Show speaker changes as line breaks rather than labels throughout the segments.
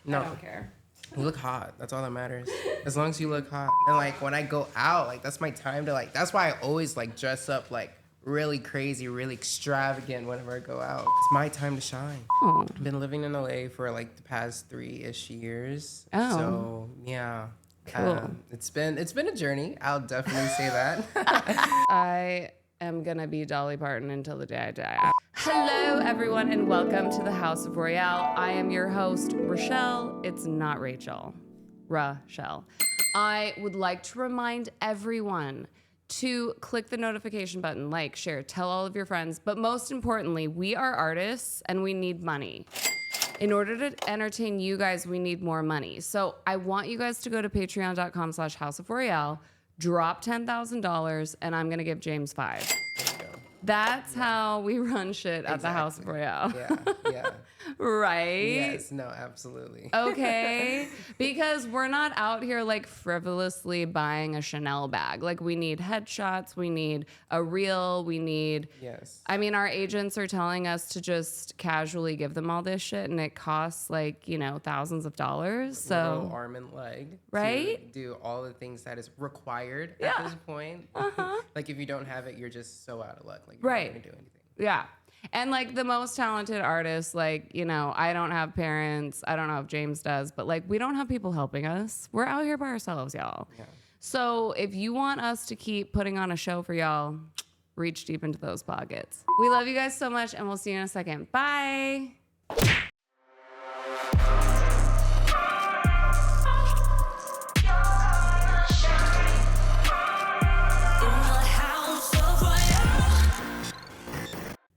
No.
I don't care.
You look hot. That's all that matters. As long as you look hot. And like when I go out, like that's my time to like. That's why I always like dress up like really crazy, really extravagant whenever I go out. It's my time to shine.
Oh.
I've been living in LA for like the past 3-ish years.
Oh.
So yeah.
Cool.
It's been a journey. I'll definitely say that.
I am gonna be Dolly Parton until the day I die. Hello, everyone, and welcome to the House of Royale. I am your host, Rochelle. It's not Rachel. Rochelle. I would like to remind everyone to click the notification button, like, share, tell all of your friends. But most importantly, we are artists and we need money. In order to entertain you guys, we need more money. So I want you guys to go to patreon.com/House of Royale, drop $10,000, and I'm gonna give James $5. That's how we run shit at the House of Royale.
Yeah.
Right?
Yes, no, absolutely.
Okay. Because we're not out here like frivolously buying a Chanel bag. Like we need headshots, we need a reel, we need.
Yes.
I mean, our agents are telling us to just casually give them all this shit, and it costs like, thousands of dollars. So
Little arm and leg.
Right?
To do all the things that is required at this point. Like if you don't have it, you're just so out of luck. Like you're not gonna do anything.
Yeah. And like the most talented artists, like, I don't have parents. I don't know if James does, but like we don't have people helping us. We're out here by ourselves, y'all.
Yeah.
So if you want us to keep putting on a show for y'all, reach deep into those pockets. We love you guys so much, and we'll see you in a second. Bye.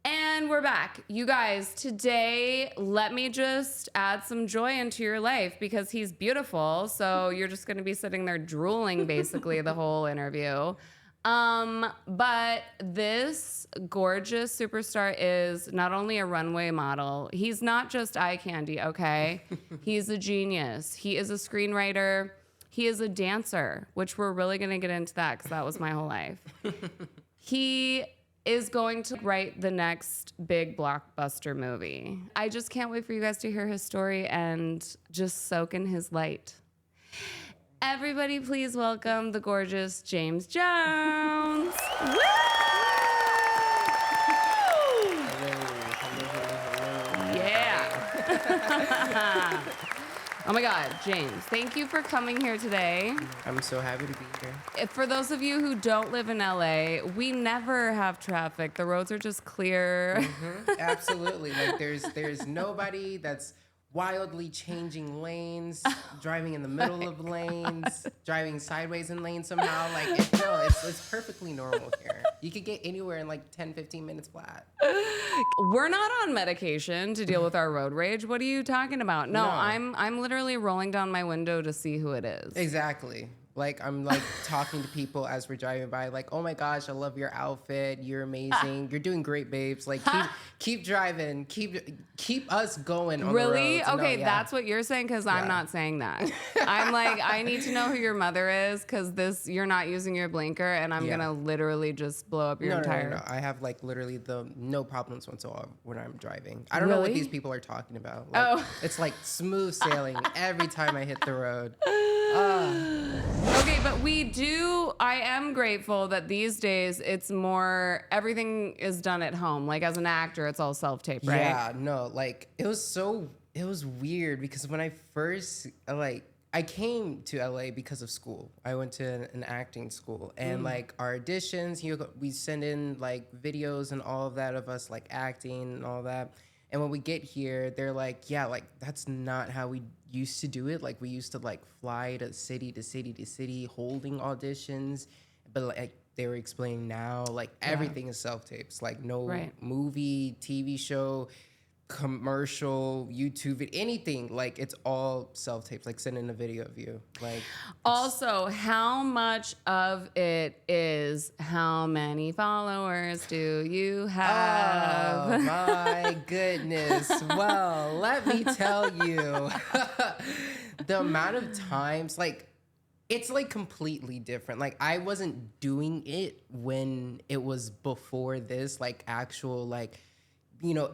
And we're back. You guys, today, let me just add some joy into your life because he's beautiful. So you're just going to be sitting there drooling basically the whole interview. But this gorgeous superstar is not only a runway model, he's not just eye candy, okay? He's a genius. He is a screenwriter. He is a dancer, which we're really going to get into that because that was my whole life. He is going to write the next big blockbuster movie. I just can't wait for you guys to hear his story and just soak in his light. Everybody, please welcome the gorgeous James Jones. Woo!
Hello.
Yeah. Oh my God, James, thank you for coming here today.
I'm so happy to be here.
For those of you who don't live in LA, we never have traffic. The roads are just clear.
Absolutely. Like there's nobody that's wildly changing lanes, driving in the middle of lanes, driving sideways in lanes somehow. Like it's perfectly normal here. You could get anywhere in like 10-15 minutes flat.
We're not on medication to deal with our road rage. What are you talking about? No. I'm literally rolling down my window to see who it is.
Exactly. Like I'm like talking to people as we're driving by, like, oh my gosh, I love your outfit. You're amazing. You're doing great, babes. Like keep driving. Keep us going on
really?
the roads.
Okay, that's what you're saying, because I'm not saying that. I'm like, I need to know who your mother is, because you're not using your blinker, and I'm gonna literally just blow up your entire.
No. I have like literally no problems whatsoever when I'm driving. I don't know what these people are talking about. Like, it's like smooth sailing every time I hit the road.
Okay, but I am grateful that these days it's more, everything is done at home. Like as an actor, it's all self-tape, right?
Yeah, no, like it was weird because when I first, I came to LA because of school. I went to an acting school, and like our auditions, we send in like videos and all of that of us like acting and all that. And when we get here, they're like, yeah, like that's not how we used to do it. Like we used to like fly to city to city to city holding auditions. But like they were explaining now, like everything is self-tapes. Like no movie, TV show, commercial, YouTube, anything. Like it's all self-tapes. Like send in a video of you. Like
also, how much of it is how many followers do you have?
Oh my goodness. Well, let me tell you, the amount of times, like, it's like completely different. Like I wasn't doing it when it was before this, like actual like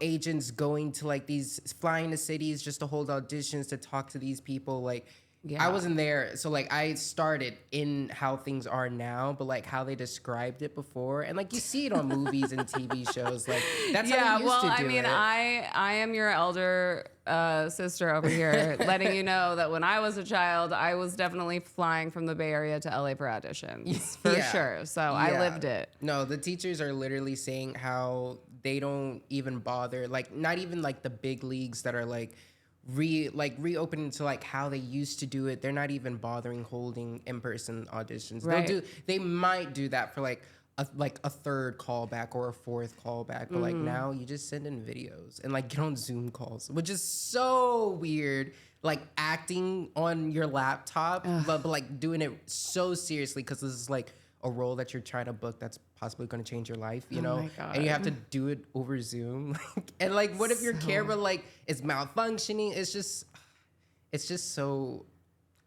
agents going to like these flying to cities just to hold auditions to talk to these people. Like, I wasn't there. So like I started in how things are now, but like how they described it before. And like you see it on movies and TV shows. Like that's how you used to do it.
I am your elder sister over here, letting you know that when I was a child, I was definitely flying from the Bay Area to LA for auditions for sure. So I lived it.
No, the teachers are literally saying how they don't even bother, like not even like the big leagues that are like reopening to like how they used to do it. They're not even bothering holding in-person auditions.
Right.
They might do that for like a third callback or a fourth callback, but like now you just send in videos and like get on Zoom calls, which is so weird. Like acting on your laptop, but like doing it so seriously because this is like a role that you're trying to book that's possibly going to change your life, you know?
My God.
And you have to do it over Zoom. And like, what if your camera like is malfunctioning? It's just so.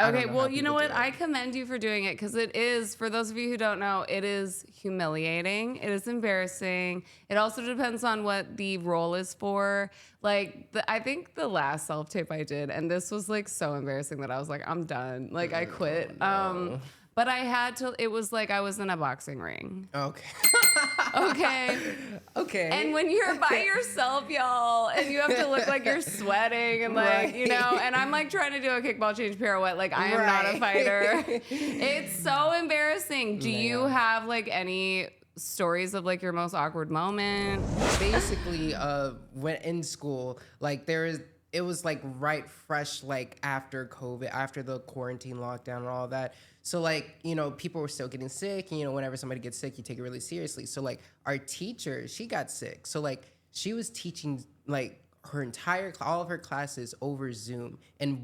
Okay, well, you know what? I commend you for doing it because it is, for those of you who don't know, it is humiliating. It is embarrassing. It also depends on what the role is for. Like, I think the last self-tape I did, and this was like so embarrassing that I was like, I'm done. Like, I quit.
No.
But I had to, it was like I was in a boxing ring.
Okay.
Okay. And when you're by yourself, y'all, and you have to look like you're sweating and like, and I'm like trying to do a kickball change pirouette. Like I am not a fighter. It's so embarrassing. Do you have like any stories of like your most awkward moment?
Basically, when in school, like it was like right fresh, like after COVID, after the quarantine lockdown and all that. So like, people were still getting sick. And, whenever somebody gets sick, you take it really seriously. So like our teacher, she got sick. So like she was teaching like all of her classes over Zoom.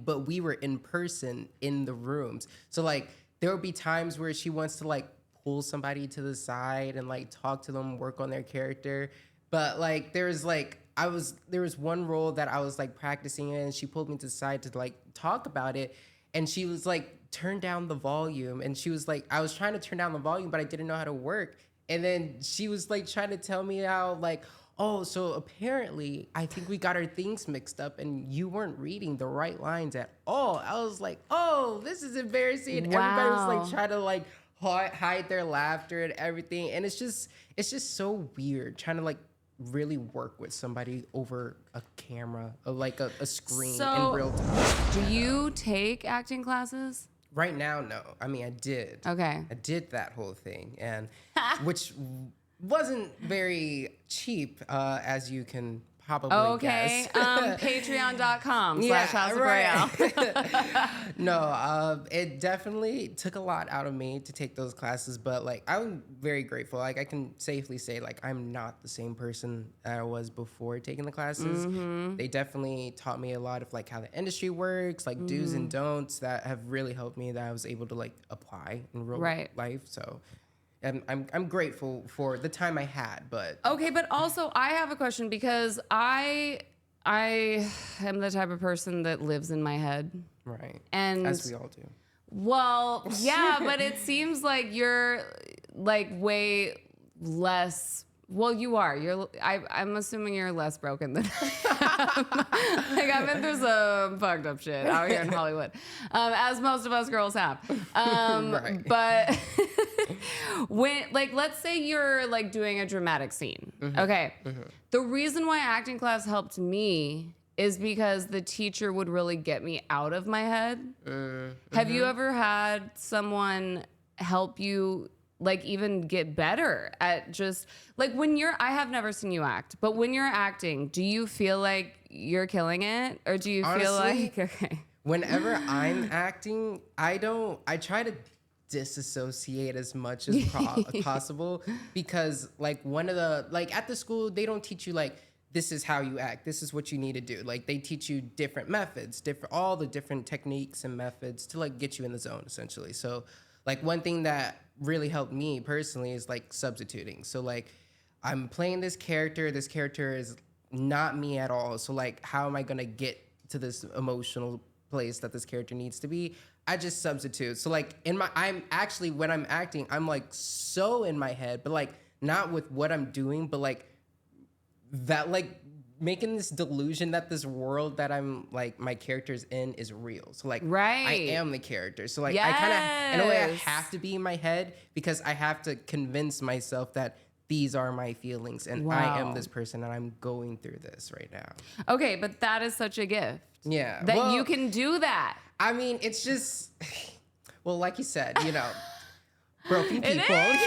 But we were in person in the rooms. So like there would be times where she wants to like pull somebody to the side and like talk to them, work on their character. But like there was one role that I was like practicing in, and she pulled me to the side to like talk about it. And she was like, turn down the volume. And she was like, I was trying to turn down the volume, but I didn't know how to work. And then she was like trying to tell me how like, oh, so apparently I think we got our things mixed up and you weren't reading the right lines at all. I was like, oh, this is embarrassing. And everybody was like trying to like hide their laughter and everything. And it's just so weird trying to like really work with somebody over a camera, like a screen in real time.
Do you take acting classes?
Right now, no. I mean, I did.
Okay.
I did that whole thing, and which wasn't very cheap, as you can probably guess.
Patreon.com/House of Royale.
No, it definitely took a lot out of me to take those classes, but like I'm very grateful. Like I can safely say like I'm not the same person that I was before taking the classes. They definitely taught me a lot of like how the industry works, like do's and don'ts that have really helped me that I was able to like apply in real life. So I'm grateful for the time I had, but
okay. But also, I have a question because I am the type of person that lives in my head,
right?
And
as we all do.
Well, yeah, but it seems like you're like way less. Well, you are. I'm assuming you're less broken than I am. Like I've been through some fucked up shit out here in Hollywood, as most of us girls have.
Right.
But when, like, let's say you're like doing a dramatic scene. Okay. The reason why acting class helped me is because the teacher would really get me out of my head. Have you ever had someone help you? Like even get better at just like when I have never seen you act, but when you're acting, do you feel like you're killing it, or do you feel like
whenever I'm acting, I try to disassociate as much as possible, because like at the school they don't teach you like this is how you act, this is what you need to do. Like they teach you different methods, all the different techniques and methods to like get you in the zone essentially. So like one thing that really helped me personally is like substituting. So like I'm playing this character is not me at all. So like how am I gonna get to this emotional place that this character needs to be? I just substitute. So like when I'm acting, I'm like so in my head, but like not with what I'm doing, but like that like making this delusion that this world that I'm like my character's in is real. So like
Right.
I am the character. So like I kind of in a way I
Yes.
have to be in my head because I have to convince myself that these are my feelings and I am
Wow.
this person and I'm going through this right now.
Okay, but that is such a gift.
Yeah.
That
well,
you can do that.
I mean, it's just well, like you said, you know, broken
It
people.
is.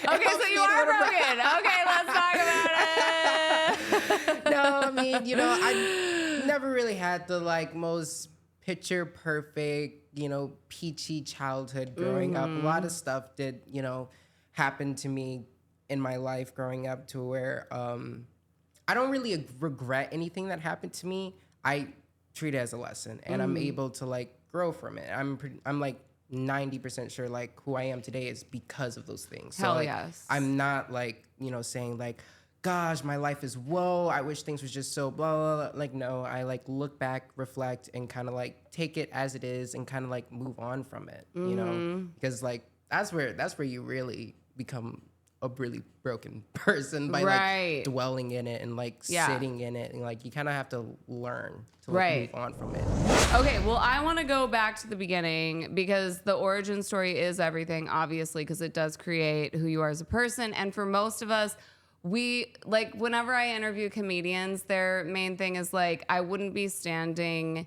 Okay, so you are broken. Okay, let's talk about it.
No, I mean, you know, I never really had the like most picture perfect, you know, peachy childhood growing up. A lot of stuff did, you know, happen to me in my life growing up to where I don't really regret anything that happened to me. I treat it as a lesson and I'm able to like grow from it. I'm like 90% sure like who I am today is because of those things.
Hell
so like,
yes.
I'm not like, you know, saying like, gosh, my life is woe. I wish things was just so blah, blah, blah. Like, no, I like look back, reflect, and kind of like take it as it is and kind of like move on from it, you know? Because like, that's where you really become a really broken person by
Right.
like dwelling in it and like
Yeah.
sitting in it. And like, you kind of have to learn to like
Right.
move on from it.
Okay, well, I want to go back to the beginning because the origin story is everything, obviously, because it does create who you are as a person. And for most of us, we like whenever I interview comedians, their main thing is like, I wouldn't be standing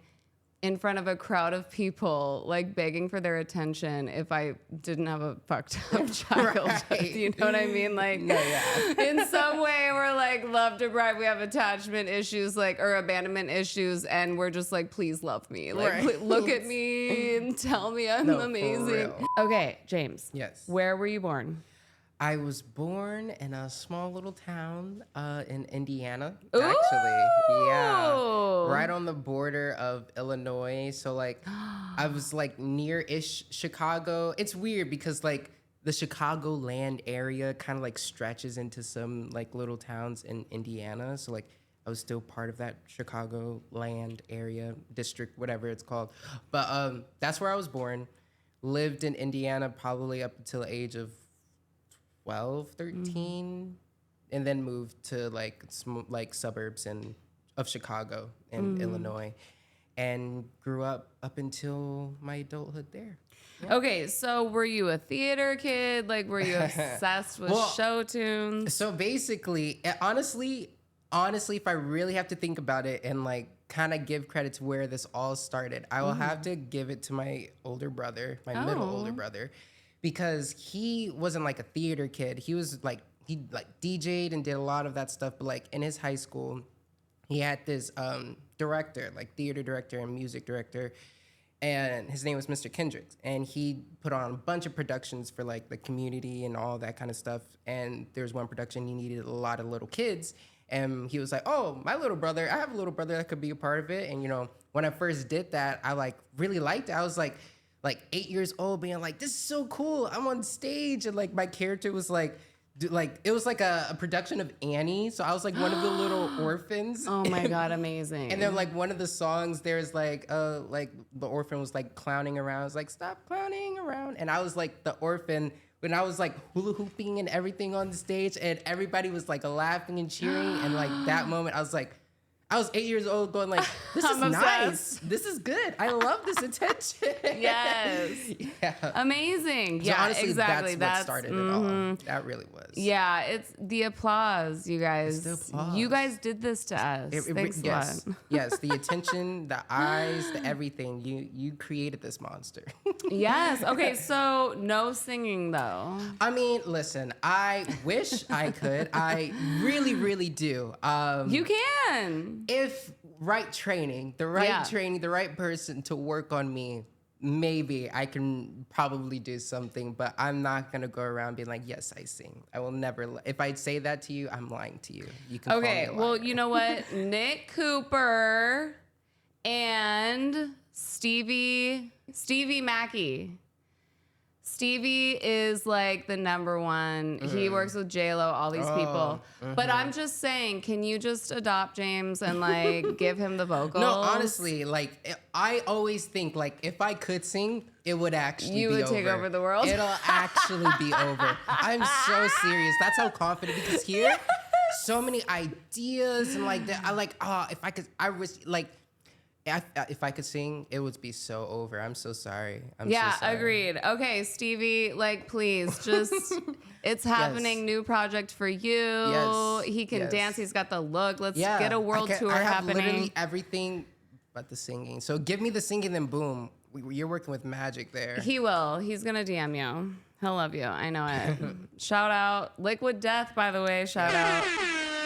in front of a crowd of people like begging for their attention if I didn't have a fucked up childhood.
Right.
You know what I mean? Like in some way we're like love deprived, we have attachment issues like or abandonment issues and we're just like, please love me. Like
Right.
look at me and tell me I'm
No, for
amazing.
real.
Okay, James.
Yes.
Where were you born?
I was born in a small little town in Indiana,
Ooh.
actually. Yeah. Right on the border of Illinois. So, like, I was, like, near-ish Chicago. It's weird because, like, the Chicagoland area kind of, like, stretches into some, like, little towns in Indiana. So, like, I was still part of that Chicagoland area, district, whatever it's called. But that's where I was born. Lived in Indiana probably up until the age of 12, 13, and then moved to like suburbs of Chicago in Illinois, and grew up until my adulthood there.
Okay, so were you a theater kid? Like, were you obsessed with
Well,
show tunes?
So basically, honestly, if I really have to think about it and like kind of give credit to where this all started, I will have to give it to my older brother, my middle older brother. Because he wasn't like a theater kid. He was like, he like DJ'd and did a lot of that stuff. But like in his high school, he had this director, like theater director and music director. And his name was Mr. Kendricks. And he put on a bunch of productions for like the community and all that kind of stuff. And there was one production he needed a lot of little kids. And he was like, oh, my little brother, I have a little brother that could be a part of it. And, you know, when I first did that, I like really liked it. I was like 8 years old being like, this is so cool. I'm on stage. And like my character was like it was like a production of Annie. So I was like one of the little orphans.
Oh my God, amazing.
And then like one of the songs, there's like the orphan was like clowning around. I was like, stop clowning around. And I was like the orphan when I was like hula hooping and everything on the stage and everybody was like laughing and cheering. And like that moment, I was 8 years old going like, this is
I'm
nice.
obsessed.
This is good. I love this attention.
Yes.
Yeah.
Amazing.
So
yeah,
honestly,
exactly.
that's what started it all. That really was.
Yeah, it's the applause, you guys.
It's the applause.
You guys did this to us. Thanks
yes,
a lot.
yes, the attention, the eyes, the everything. You created this monster.
Yes. Okay, so no singing though.
I mean, listen, I wish I could. I really, really do.
You can.
If right training, the right person to work on me, maybe I can probably do something, but I'm not going to go around being like, yes, I sing. I will never. If I say that to you, I'm lying to you. You can
Okay,
call me a
well,
liar.
you know what? Nick Cooper and Stevie Mackey. Stevie is like the number one. He works with J-Lo, all these people. But I'm just saying, can you just adopt James and like give him the vocals?
No, honestly, like I always think like if I could sing, it would actually
You
be
would take over the world?
It'll actually be over. I'm so serious. That's how confident because here so many ideas and like that. I like, if I could, I was like, if I could sing, it would be so over. I'm so sorry. I'm so sorry.
Agreed. Okay, Stevie, like, please, just, it's happening. New project for you.
Yes.
He can dance. He's got the look. Let's
Yeah.
get a world tour
I have
happening.
literally everything but the singing. So give me the singing, then boom. You're working with magic there.
He will. He's going to DM you. He'll love you. I know it. Shout out. Liquid Death, by the way. Shout out.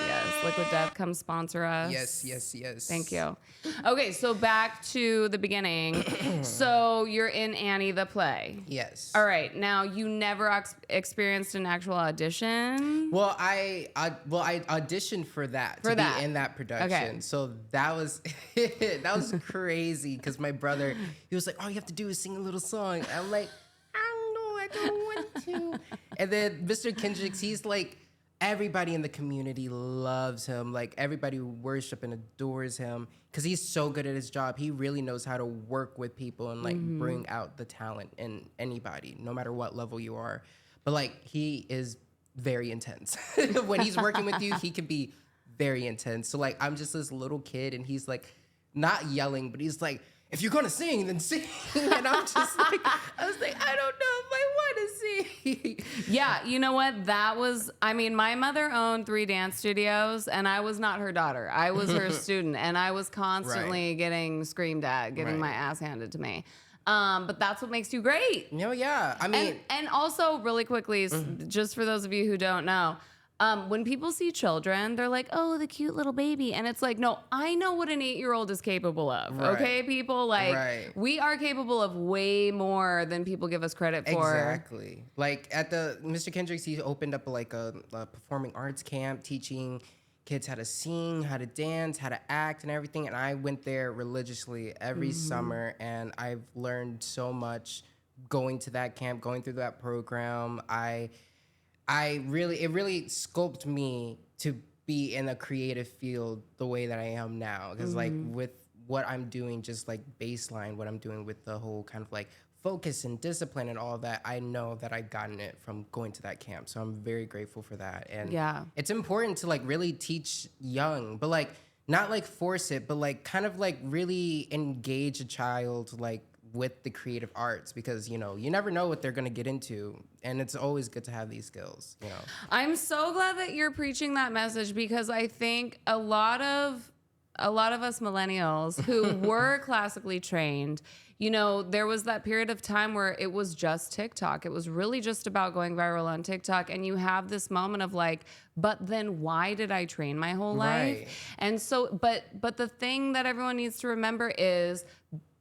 Yes, Liquid Death, come sponsor us.
Yes.
Thank you. Okay, so back to the beginning. So you're in Annie the play.
Yes.
All right. Now you never experienced an actual audition.
Well, I auditioned for that to be in that production.
Okay.
So that was that was crazy because my brother, he was like, all you have to do is sing a little song. I'm like, I don't want to. And then Mr. Kendricks, he's like, everybody in the community loves him. Like everybody worship and adores him because he's so good at his job. He really knows how to work with people and like bring out the talent in anybody, no matter what level you are. But like he is very intense. When he's working with you, he can be very intense. So like I'm just this little kid and he's like not yelling, but he's like, if you're gonna sing, then sing. And I'm just like, I was like, I don't know if I want to sing.
Yeah, you know what? My mother owned 3 dance studios, and I was not her daughter. I was her student, and I was constantly getting screamed at, getting my ass handed to me. But that's what makes you great.
No, yeah. I mean,
and also really quickly, just for those of you who don't know, when people see children, they're like, oh, the cute little baby. And it's like, no, I know what an 8-year-old is capable of.
Right.
Okay, people? Like, we are capable of way more than people give us credit for.
Exactly. Like at the Mr. Kendricks, he opened up like a performing arts camp teaching kids how to sing, how to dance, how to act and everything. And I went there religiously every summer and I've learned so much going to that camp, going through that program. It really sculpted me to be in a creative field the way that I am now. Because like with what I'm doing, just like baseline, what I'm doing with the whole kind of like focus and discipline and all of that, I know that I've gotten it from going to that camp. So I'm very grateful for that. And it's important to like really teach young, but like not like force it, but like kind of like really engage a child like with the creative arts because, you know, you never know what they're going to get into. And it's always good to have these skills, you know.
I'm so glad that you're preaching that message because I think a lot of us millennials who were classically trained, you know, there was that period of time where it was just TikTok. It was really just about going viral on TikTok. And you have this moment of like, but then why did I train my whole life?
Right.
And so, but the thing that everyone needs to remember is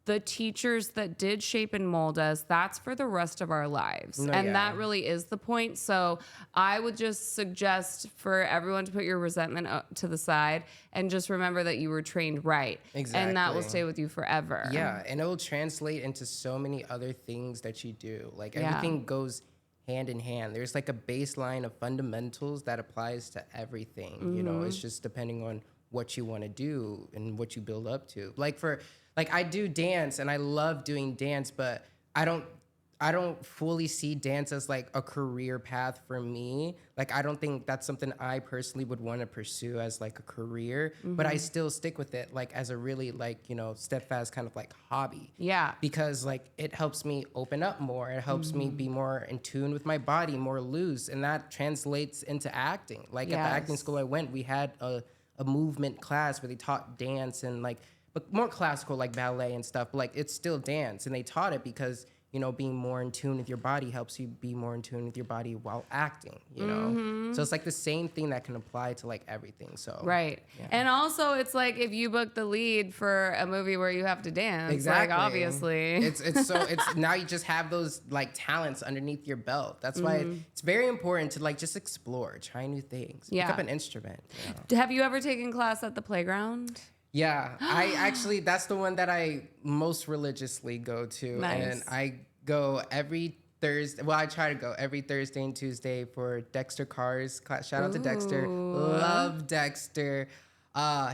the teachers that did shape and mold us, that's for the rest of our lives. That really is the point. So I would just suggest for everyone to put your resentment to the side and just remember that you were trained right.
Exactly.
And that will stay with you forever.
Yeah, and it will translate into so many other things that you do. Like everything goes hand in hand. There's like a baseline of fundamentals that applies to everything. You know, it's just depending on what you want to do and what you build up to. Like I do dance and I love doing dance, but I don't fully see dance as like a career path for me. Like I don't think that's something I personally would want to pursue as like a career, but I still stick with it like as a really like, you know, steadfast kind of like hobby.
Yeah.
Because like it helps me open up more. It helps me be more in tune with my body, more loose, and that translates into acting. Like at the acting school I went, we had a movement class where they taught dance and like, but more classical like ballet and stuff, but like it's still dance. And they taught it because, you know, being more in tune with your body helps you be more in tune with your body while acting, you know? So it's like the same thing that can apply to like everything. So
right. Yeah. And also it's like if you book the lead for a movie where you have to dance, like obviously.
It's now you just have those like talents underneath your belt. That's why it's very important to like just explore, try new things, pick up an instrument. You know?
Have you ever taken class at the playground?
Yeah, I actually, that's the one that I most religiously go to.
Nice.
And I go every Thursday. Well, I try to go every Thursday and Tuesday for Dexter Carr's class. Shout out to Dexter. Love Dexter.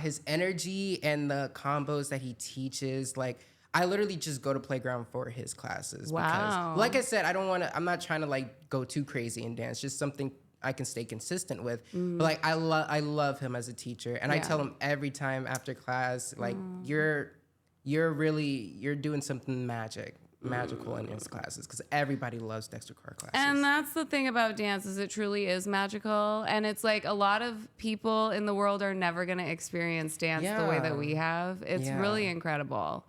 His energy and the combos that he teaches, like, I literally just go to playground for his classes.
Wow.
Because, like I said, I'm not trying to like go too crazy and dance. Just something I can stay consistent with. But like I love him as a teacher, and I tell him every time after class, like you're doing something magical in his classes, because everybody loves Dexter Carr classes.
And that's the thing about dance, is it truly is magical. And it's like a lot of people in the world are never going to experience dance the way that we have. It's really incredible.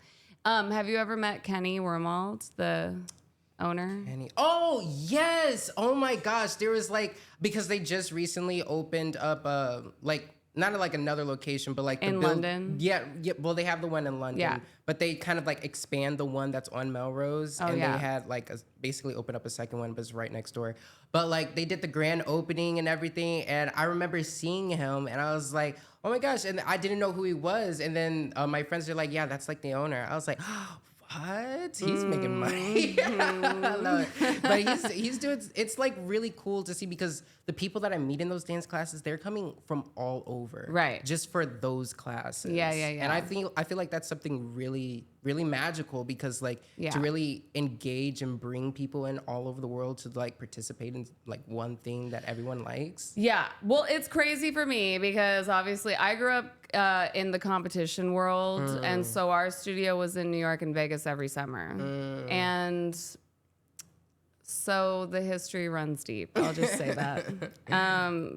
Have you ever met Kenny Wormald, the owner?
Kenny. Oh, yes. Oh my gosh. There was like, because they just recently opened up like, not like another location, but like
in London.
Yeah. Well, they have the one in London, but they kind of like expand the one that's on Melrose, and they had like basically open up a second one, but it's right next door. But like they did the grand opening and everything, and I remember seeing him, and I was like, oh my gosh, and I didn't know who he was, and then my friends are like, yeah, that's like the owner. I was like, what? He's making money. I love it. But he's doing, it's like really cool to see, because the people that I meet in those dance classes, they're coming from all over.
Right.
Just for those classes.
Yeah.
And I feel like that's something really, really magical, because like to really engage and bring people in all over the world to like participate in like one thing that everyone likes. Yeah.
Well, it's crazy for me because obviously I grew up in the competition world, and so our studio was in New York and Vegas every summer. And so the history runs deep. I'll just say that.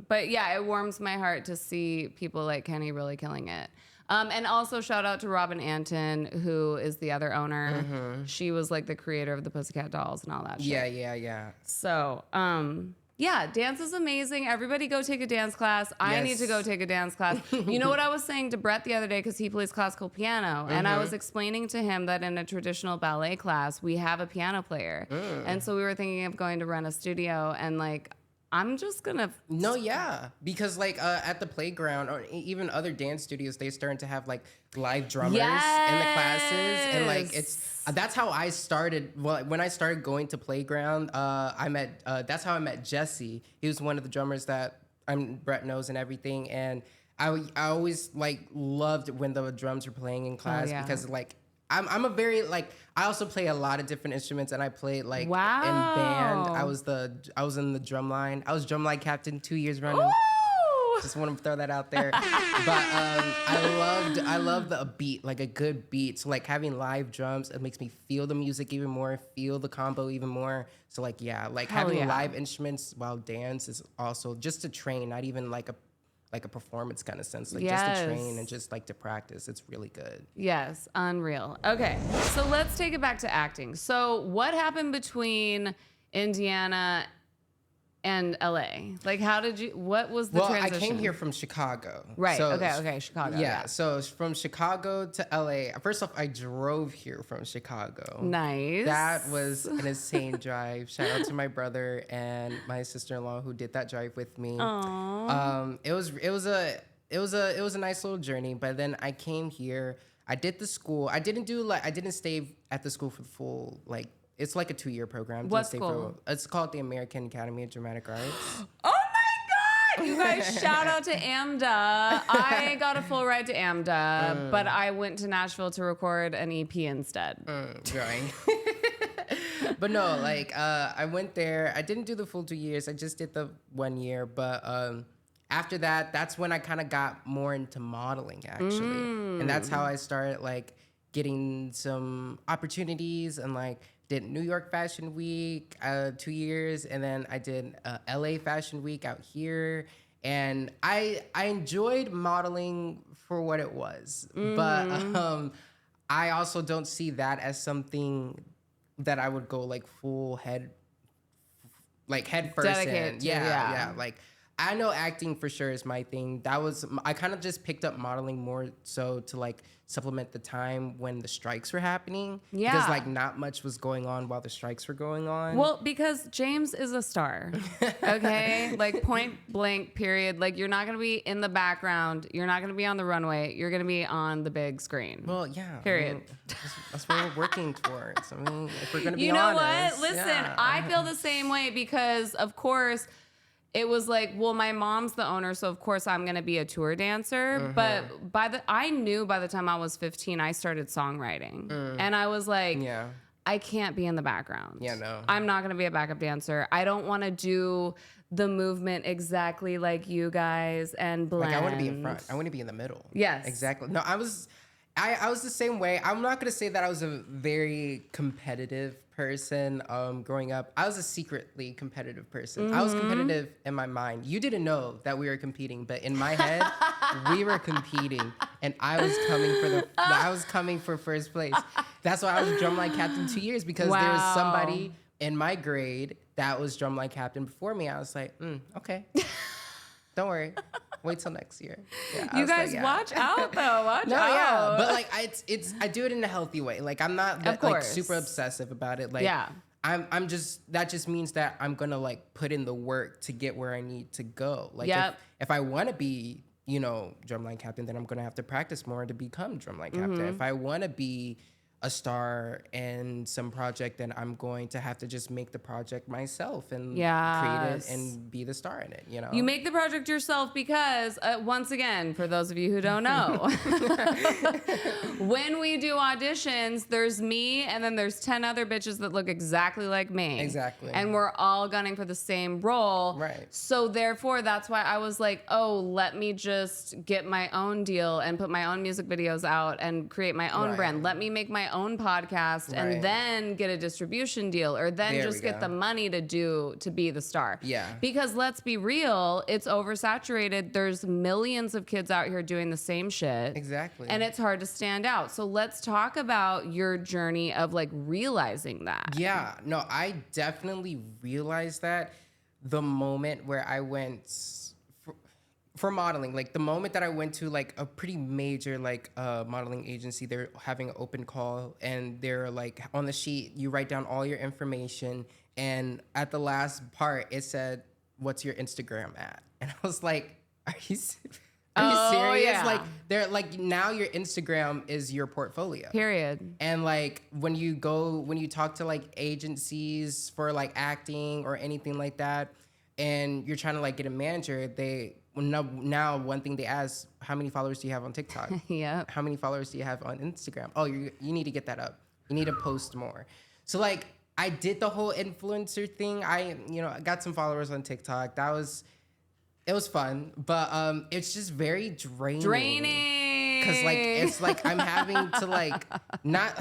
But yeah, it warms my heart to see people like Kenny really killing it. And also shout out to Robin Anton, who is the other owner. She was like the creator of the Pussycat Dolls and all that shit.
Yeah.
So, yeah, dance is amazing. Everybody go take a dance class. I need to go take a dance class. You know what I was saying to Brett the other day, because he plays classical piano, and I was explaining to him that in a traditional ballet class, we have a piano player. And so we were thinking of going to rent a studio, and like, I'm just gonna...
No, yeah. Because like at the playground or even other dance studios, they starting to have like live drummers in the classes. And like that's how I started. Well, when I started going to playground, that's how I met Jesse. He was one of the drummers that Brett knows and everything. And I always like loved when the drums were playing in class, because like I'm a very like, I also play a lot of different instruments, and I played like in band. I was in the drum line. I was drum line captain 2 years running. Ooh! Just want to throw that out there. But I loved the beat, like a good beat. So like having live drums, it makes me feel the music even more, feel the combo even more. So like having live instruments while dance is also just to train, not even like a performance kind of sense, like just to train and just like to practice. It's really good.
Yes, unreal. Okay, so let's take it back to acting. So what happened between Indiana and LA? Like, what was the transition?
Well, I came here from Chicago.
Right,
so
okay, Chicago.
Yeah, so from Chicago to LA. First off, I drove here from Chicago.
Nice.
That was an insane drive. Shout out to my brother and my sister-in-law who did that drive with me.
Aww.
It was a nice little journey, but then I came here. I did the school. I didn't stay at the school for the full, like, it's like a 2-year program.
What school?
It's called the American Academy of Dramatic Arts.
Oh my God! You guys, shout out to AMDA. I got a full ride to AMDA, but I went to Nashville to record an EP instead.
Drawing. But no, like, I went there. I didn't do the full 2 years. I just did the 1 year. But after that, that's when I kind of got more into modeling, actually. And that's how I started, like, getting some opportunities, and, like, did New York Fashion Week 2 years, and then I did LA Fashion Week out here. And I enjoyed modeling for what it was. But I also don't see that as something that I would go like full head first in. Yeah. Like, I know acting for sure is my thing. I kind of just picked up modeling more so to like supplement the time when the strikes were happening. Yeah. Because like not much was going on while the strikes were going on.
Well, because James is a star, okay? Like point blank period. Like you're not going to be in the background. You're not going to be on the runway. You're going to be on the big screen.
Well, yeah.
Period.
I mean, that's what we're working towards. I mean, if we're going to be
honest. You know
honest,
what? Listen, I feel the same way because of course it was like, well, my mom's the owner, so of course I'm gonna be a tour dancer. But I knew by the time I was 15, I started songwriting, and I was like, I can't be in the background.
Yeah, no.
I'm not going to be a backup dancer. I don't want to do the movement exactly like you guys and blend.
Like I want to be in front. I want to be in the middle.
Yes.
Exactly. No, I was the same way. I'm not gonna say that I was a very competitive person growing up. I was a secretly competitive person. I was competitive in my mind. You didn't know that we were competing, but in my head, we were competing, and I was coming for first place. That's why I was drumline captain 2 years, because there was somebody in my grade that was drumline captain before me. I was like, okay, don't worry. Wait till next year. Yeah,
you guys watch out though. Watch out.
Yeah, but like I do it in a healthy way. Like I'm not like super obsessive about it. Like I'm just, that just means that I'm gonna like put in the work to get where I need to go. Like if I want to be, drumline captain, then I'm gonna have to practice more to become drumline captain. If I want to be a star in some project, then I'm going to have to just make the project myself and create it and be the star in it,
You make the project yourself because, once again, for those of you who don't know, when we do auditions, there's me and then there's 10 other bitches that look exactly like me.
Exactly.
And we're all gunning for the same role.
Right.
So therefore, that's why I was like, oh, let me just get my own deal and put my own music videos out and create my own brand. Let me make my own podcast and then get a distribution deal, or then just get the money to be the star.
Yeah.
Because let's be real, it's oversaturated. There's millions of kids out here doing the same shit.
Exactly.
And it's hard to stand out. So let's talk about your journey of like realizing that.
Yeah. No, I definitely realized that the moment where I went for modeling, like the moment that I went to like a pretty major like modeling agency, they're having an open call, and they're like, on the sheet you write down all your information, and at the last part it said, what's your Instagram at? And I was like, are you serious?
Yeah.
Like they're like, now your Instagram is your portfolio.
Period.
And like when you talk to like agencies for like acting or anything like that, and you're trying to like get a manager, now one thing they ask, how many followers do you have on TikTok?
Yeah.
How many followers do you have on Instagram? Oh, you need to get that up. You need to post more. So like I did the whole influencer thing. I got some followers on TikTok. It was fun, but it's just very draining. Cause like it's like I'm having to like not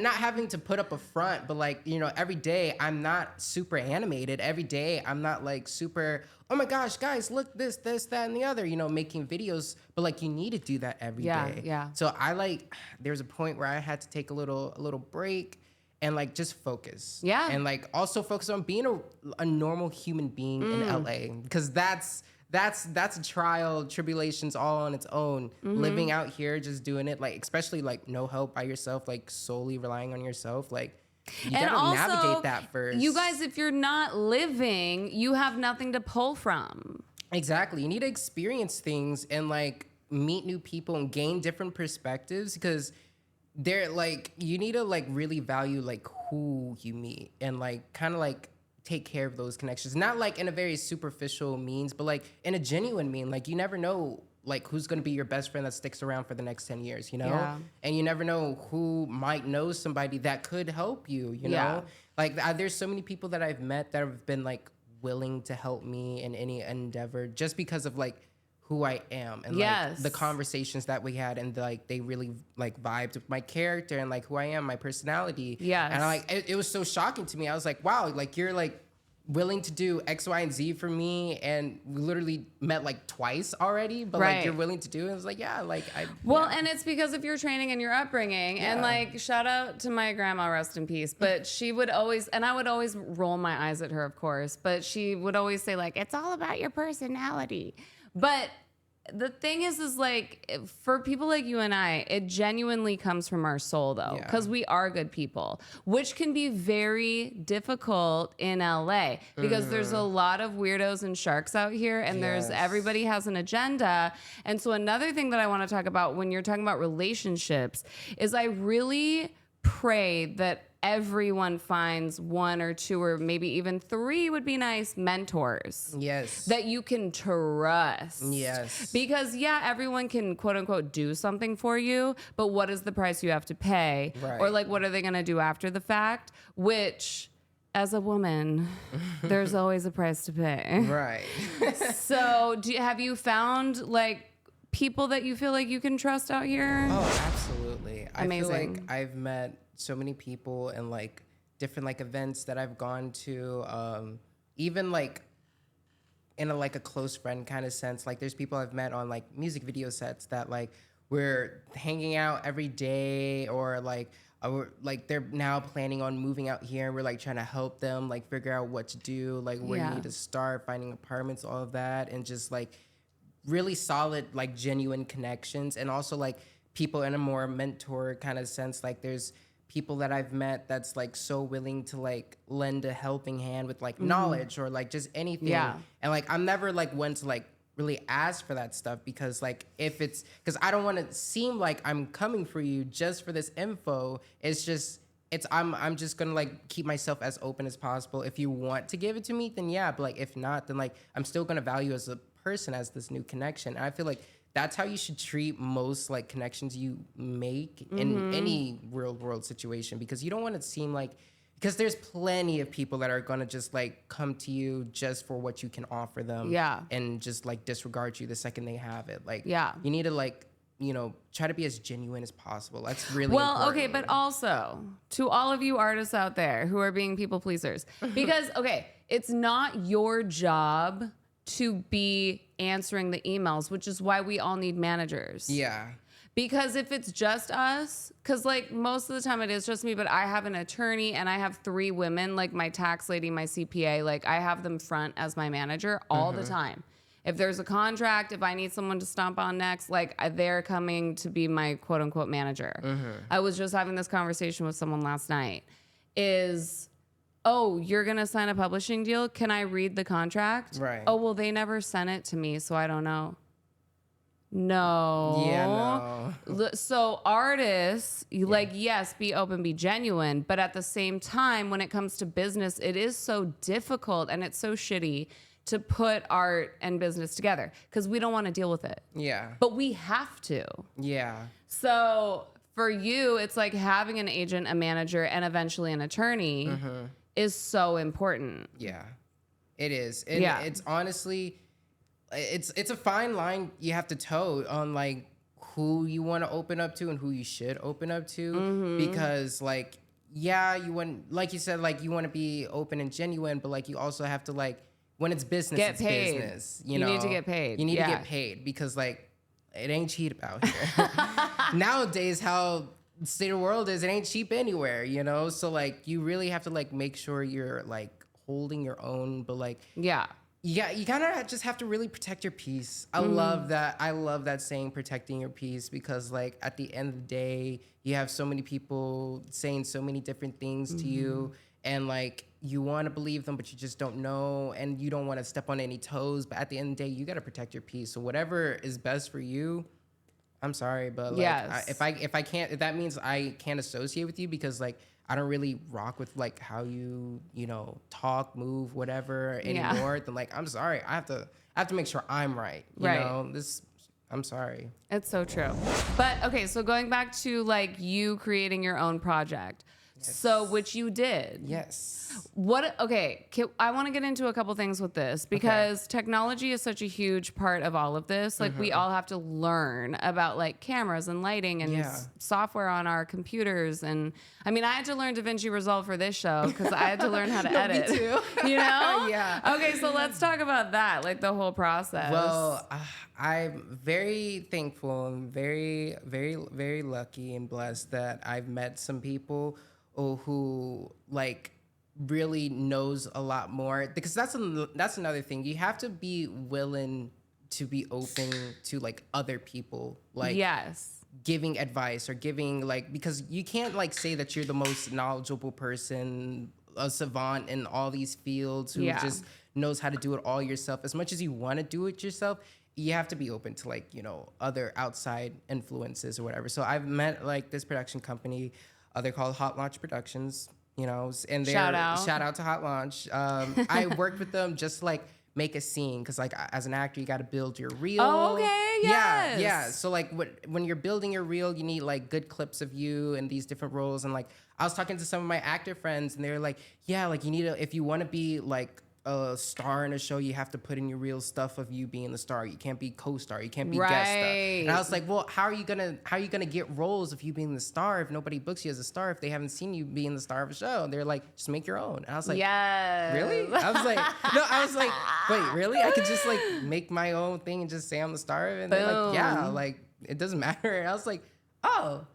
having to put up a front, but like every day I'm not super animated. Every day I'm not like super, oh my gosh, guys, look this, that, and the other. Making videos, but like you need to do that every day.
Yeah.
So there's a point where I had to take a little break and like just focus.
Yeah.
And like also focus on being a normal human being in LA, because that's trial, tribulations all on its own. Living out here, just doing it, like, especially like no help by yourself, like solely relying on yourself. Like you gotta
also,
navigate that first.
You guys, if you're not living, you have nothing to pull from.
Exactly. You need to experience things and like meet new people and gain different perspectives, because they're like, you need to like really value like who you meet and like kind of like take care of those connections, not like in a very superficial means, but like in a genuine mean. Like you never know like who's going to be your best friend that sticks around for the next 10 years,
Yeah.
And you never know who might know somebody that could help you, know? Like there's so many people that I've met that have been like willing to help me in any endeavor just because of like who I am and like the conversations that we had, and like they really like vibed with my character and like who I am, my personality.
Yes.
And like it was so shocking to me. I was like, wow, like you're like willing to do X, Y, and Z for me, and we literally met like twice already, but like you're willing to do it. I was like, yeah, like
and it's because of your training and your upbringing. And like, shout out to my grandma, rest in peace. But she would always, and I would always roll my eyes at her, of course, but she would always say like, it's all about your personality. But the thing is like, for people like you and I, it genuinely comes from our soul though, because we are good people, which can be very difficult in LA because there's a lot of weirdos and sharks out here, and everybody has an agenda. And so another thing that I want to talk about when you're talking about relationships is I really pray that everyone finds one or two or maybe even three would be nice mentors.
Yes.
That you can trust.
Yes.
Because yeah, everyone can quote unquote do something for you, but what is the price you have to pay?
Right.
Or like what are they going to do after the fact? Which as a woman, there's always a price to pay.
Right.
So, have you found like people that you feel like you can trust out here?
Oh, absolutely. I feel
Amazing.
like I've met so many people and like different like events that I've gone to, even like in a like a close friend kind of sense. Like there's people I've met on like music video sets that like we're hanging out every day, or like like they're now planning on moving out here and we're like trying to help them like figure out what to do, like where you need to start, finding apartments, all of that, and just like really solid like genuine connections. And also like people in a more mentor kind of sense, like there's people that I've met that's like so willing to like lend a helping hand with like knowledge or like just anything.
Yeah.
And like I'm never like one to like really ask for that stuff, because like if it's because I don't want to seem like I'm coming for you just for this info. It's just I'm just gonna like keep myself as open as possible. If you want to give it to me, then yeah, but like if not, then like I'm still gonna value as a person as this new connection. And I feel like that's how you should treat most like connections you make in any real world situation, because you don't want to seem like, because there's plenty of people that are gonna just like come to you just for what you can offer them, and just like disregard you the second they have it. Like, you need to like, you know, try to be as genuine as possible. That's really important.
Okay, but also to all of you artists out there who are being people pleasers, because okay, it's not your job to be answering the emails, which is why we all need managers.
Yeah.
Because if it's just us, because like most of the time it is just me, but I have an attorney and I have 3 women, like my tax lady, my CPA, like I have them front as my manager all the time. If there's a contract, if I need someone to stomp on next, like they're coming to be my quote unquote manager. I was just having this conversation with someone last night. Oh, you're going to sign a publishing deal? Can I read the contract?
Right.
Oh, well, they never sent it to me, so I don't know. No.
Yeah, no.
So artists, like, yes, be open, be genuine. But at the same time, when it comes to business, it is so difficult and it's so shitty to put art and business together because we don't want to deal with it.
Yeah.
But we have to.
Yeah.
So for you, it's like having an agent, a manager, and eventually an attorney is so important.
Yeah, it is. And it's honestly, it's a fine line you have to toe on like who you want to open up to and who you should open up to, because like, yeah, you want, like you said, like you want to be open and genuine, but like you also have to like, when it's business,
Get paid.
Business.
You need to get paid.
You need to get paid, because like it ain't cheap out here. Nowadays, how the state of the world is, it ain't cheap anywhere, you know? So like you really have to like make sure you're like holding your own, but like you kind of just have to really protect your peace. I love that saying, protecting your peace, because like at the end of the day, you have so many people saying so many different things to you, and like you want to believe them, but you just don't know, and you don't want to step on any toes. But at the end of the day, you got to protect your peace. So whatever is best for you, I'm sorry, but like if that means I can't associate with you because like I don't really rock with like how you know talk, move, whatever anymore, then like I'm sorry, I have to make sure I'm right. You know, I'm sorry.
It's so true. But okay, so going back to like you creating your own project. So, which you did.
Yes.
I want to get into a couple things with this because technology is such a huge part of all of this. Like we all have to learn about like cameras and lighting and software on our computers. And I mean, I had to learn DaVinci Resolve for this show because I had to learn how to edit.
Me too.
You know?
Yeah.
Okay, so let's talk about that, like the whole process.
Well, I'm very thankful and very, very, very lucky and blessed that I've met some people who like really knows a lot more, because that's another thing. You have to be willing to be open to like other people, like giving advice or giving like, because you can't like say that you're the most knowledgeable person, a savant in all these fields who just knows how to do it all yourself. As much as you want to do it yourself, you have to be open to like, you know, other outside influences or whatever. So I've met like this production company. They're called Hot Launch Productions, you know, and they're
Shout out
to Hot Launch. I worked with them just to, like, make a scene, because like as an actor you got to build your reel.
Oh, okay, yes.
Yeah. So like when you're building your reel, you need like good clips of you in these different roles. And like I was talking to some of my actor friends, and they were like, yeah, like you need to, if you want to be like a star in a show, you have to put in your real stuff of you being the star. You can't be co-star. You can't be guest star. And I was like, well, how are you gonna get roles if you being the star if nobody books you as a star, if they haven't seen you being the star of a show? And they're like, just make your own. And I was like,
yes.
Really? I was like, wait, really? I could just like make my own thing and just say I'm the star? And they're like, yeah, like it doesn't matter. And I was like, oh,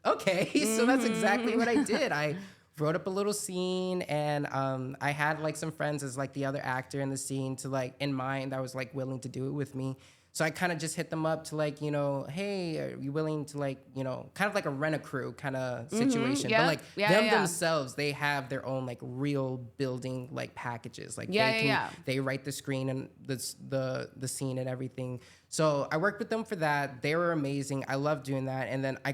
okay. So that's exactly what I did. I wrote up a little scene, and I had like some friends as like the other actor in the scene to like in mind that was like willing to do it with me. So I kind of just hit them up to like, you know, hey, are you willing to like, you know, kind of like a rent a crew kind of situation.
Yep.
But like themselves, they have their own like real building like packages. Like they write the screen and the scene and everything. So I worked with them for that. They were amazing. I loved doing that. And then I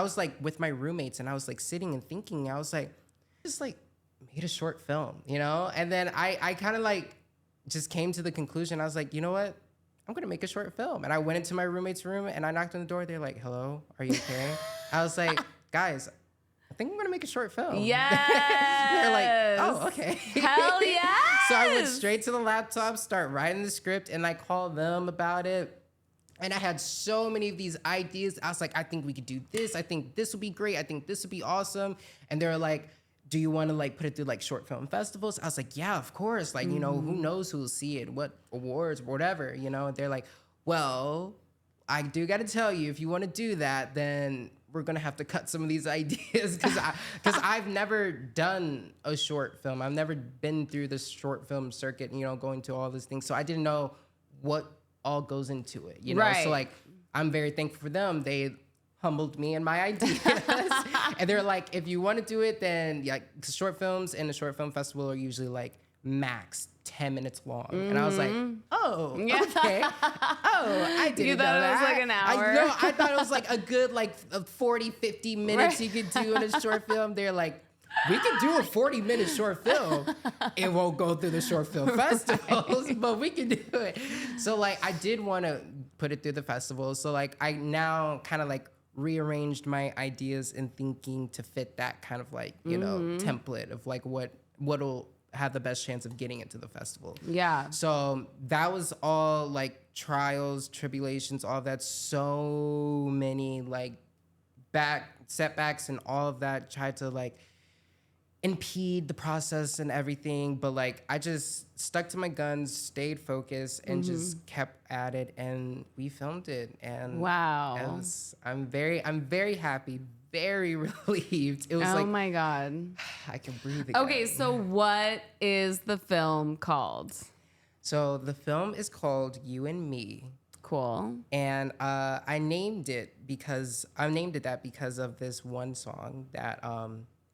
was like with my roommates, and I was like sitting and thinking, I was like, just like made a short film, you know? And then I kind of like just came to the conclusion. I was like, you know what? I'm going to make a short film. And I went into my roommate's room, and I knocked on the door. They're like, hello, are you okay? I was like, guys, I think I'm going to make a short film.
Yes.
They're like, oh, okay.
Hell yes.
So I went straight to the laptop, start writing the script, and I called them about it. And I had so many of these ideas. I was like, I think we could do this. I think this would be great. I think this would be awesome. And they were like, do you want to like put it through like short film festivals? I was like, yeah, of course. Like, you know, who knows who'll see it, what awards, whatever, you know? They're like, well, I do got to tell you, if you want to do that, then we're going to have to cut some of these ideas, because I've never done a short film. I've never been through the short film circuit, you know, going to all these things. So I didn't know what all goes into it, you know?
Right.
So like, I'm very thankful for them. They humbled me and my ideas. And they're like, if you want to do it, then yeah, cause short films in the short film festival are usually like max 10 minutes long. And I was like, oh, okay. Oh, I didn't know that.
You thought it was like an hour?
I thought it was like a good like 40, 50 minutes you could do in a short film. They're like, we could do a 40-minute short film. It won't go through the short film festivals, but we can do it. So like, I did want to put it through the festivals. So like, I now kind of like rearranged my ideas and thinking to fit that kind of like, you know, template of like what'll have the best chance of getting into the festival.
Yeah.
So that was all like trials, tribulations, all of that. So many like setbacks and all of that tried to like impede the process and everything, but like I just stuck to my guns, stayed focused, and just kept at it, and we filmed it. And
wow,
I'm very happy, very relieved. It was
oh my god,
I can breathe again.
Okay, so what is the film called?
So the film is called You and Me.
Cool.
And I named it that because of this one song that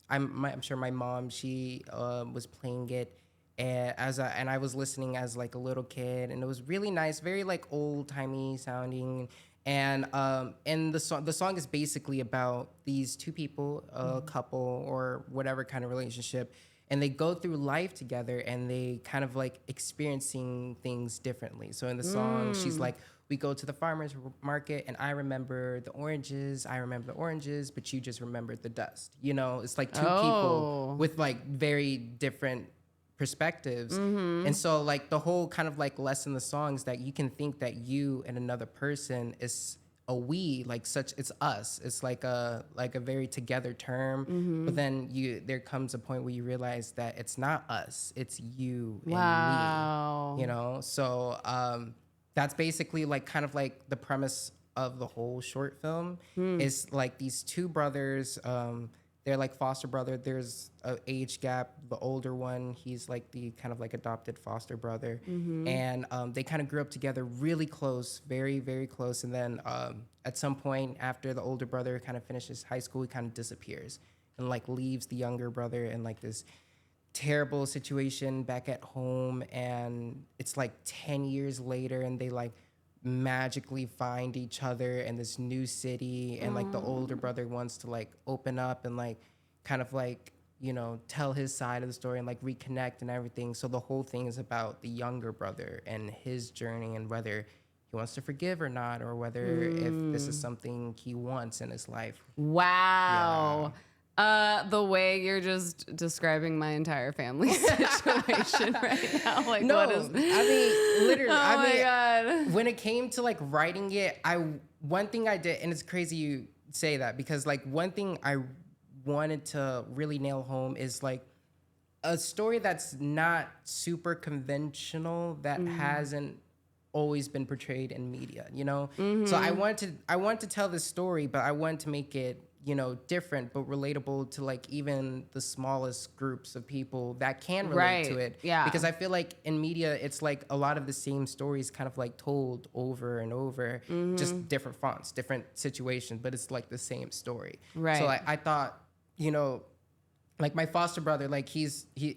I'm sure my mom, she was playing it and I was listening as like a little kid, and it was really nice, very like old timey sounding. And the song is basically about these two people, a couple or whatever kind of relationship, and they go through life together, and they kind of like experiencing things differently. So in the song, she's like, we go to the farmer's market, and I remember the oranges, but you just remembered the dust. You know, it's like two people with like very different perspectives. And so like the whole kind of like lesson in the song is that you can think that you and another person is a we, like such, it's us. It's like a very together term. But then there comes a point where you realize that it's not us, it's you and me. You know? So that's basically like kind of like the premise of the whole short film. Is like these two brothers, they're like foster brother. There's an age gap. The older one, he's like the kind of like adopted foster brother. And they kind of grew up together really close, very, very close. And then at some point after the older brother kind of finishes high school, he kind of disappears and like leaves the younger brother in like this terrible situation back at home. And it's like 10 years later, and they like magically find each other in this new city, and like the older brother wants to like open up and like kind of like, you know, tell his side of the story and like reconnect and everything. So the whole thing is about the younger brother and his journey and whether he wants to forgive or not, or whether if this is something he wants in his life.
Wow. The way you're just describing my entire family situation right now. Like,
No,
what is...
I mean, literally,
Oh
I
my
mean,
God.
when it came to like writing it, one thing I did, and it's crazy you say that, because like one thing I wanted to really nail home is like a story that's not super conventional, that hasn't always been portrayed in media, you know? So I wanted to tell this story, but I wanted to make it, you know, different but relatable to like even the smallest groups of people that can relate to it.
Yeah.
Because I feel like in media, it's like a lot of the same stories kind of like told over and over, just different fonts, different situations, but it's like the same story.
Right.
So like, I thought, you know, like my foster brother, like he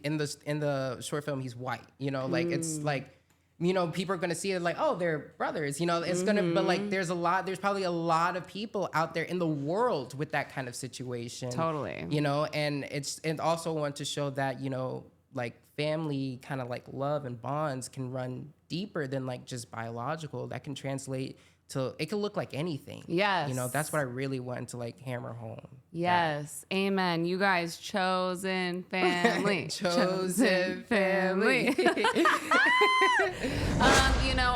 in the short film, he's white, you know, like it's like, you know, people are going to see it like, oh, they're brothers, you know, it's going to, but like, there's probably a lot of people out there in the world with that kind of situation.
Totally.
You know, and also want to show that, you know, like family kind of like love and bonds can run deeper than like just biological. That can translate to, it can look like anything.
Yes.
You know, that's what I really wanted to like hammer home.
Yes. Amen. You guys, chosen family.
Chosen family.
You know,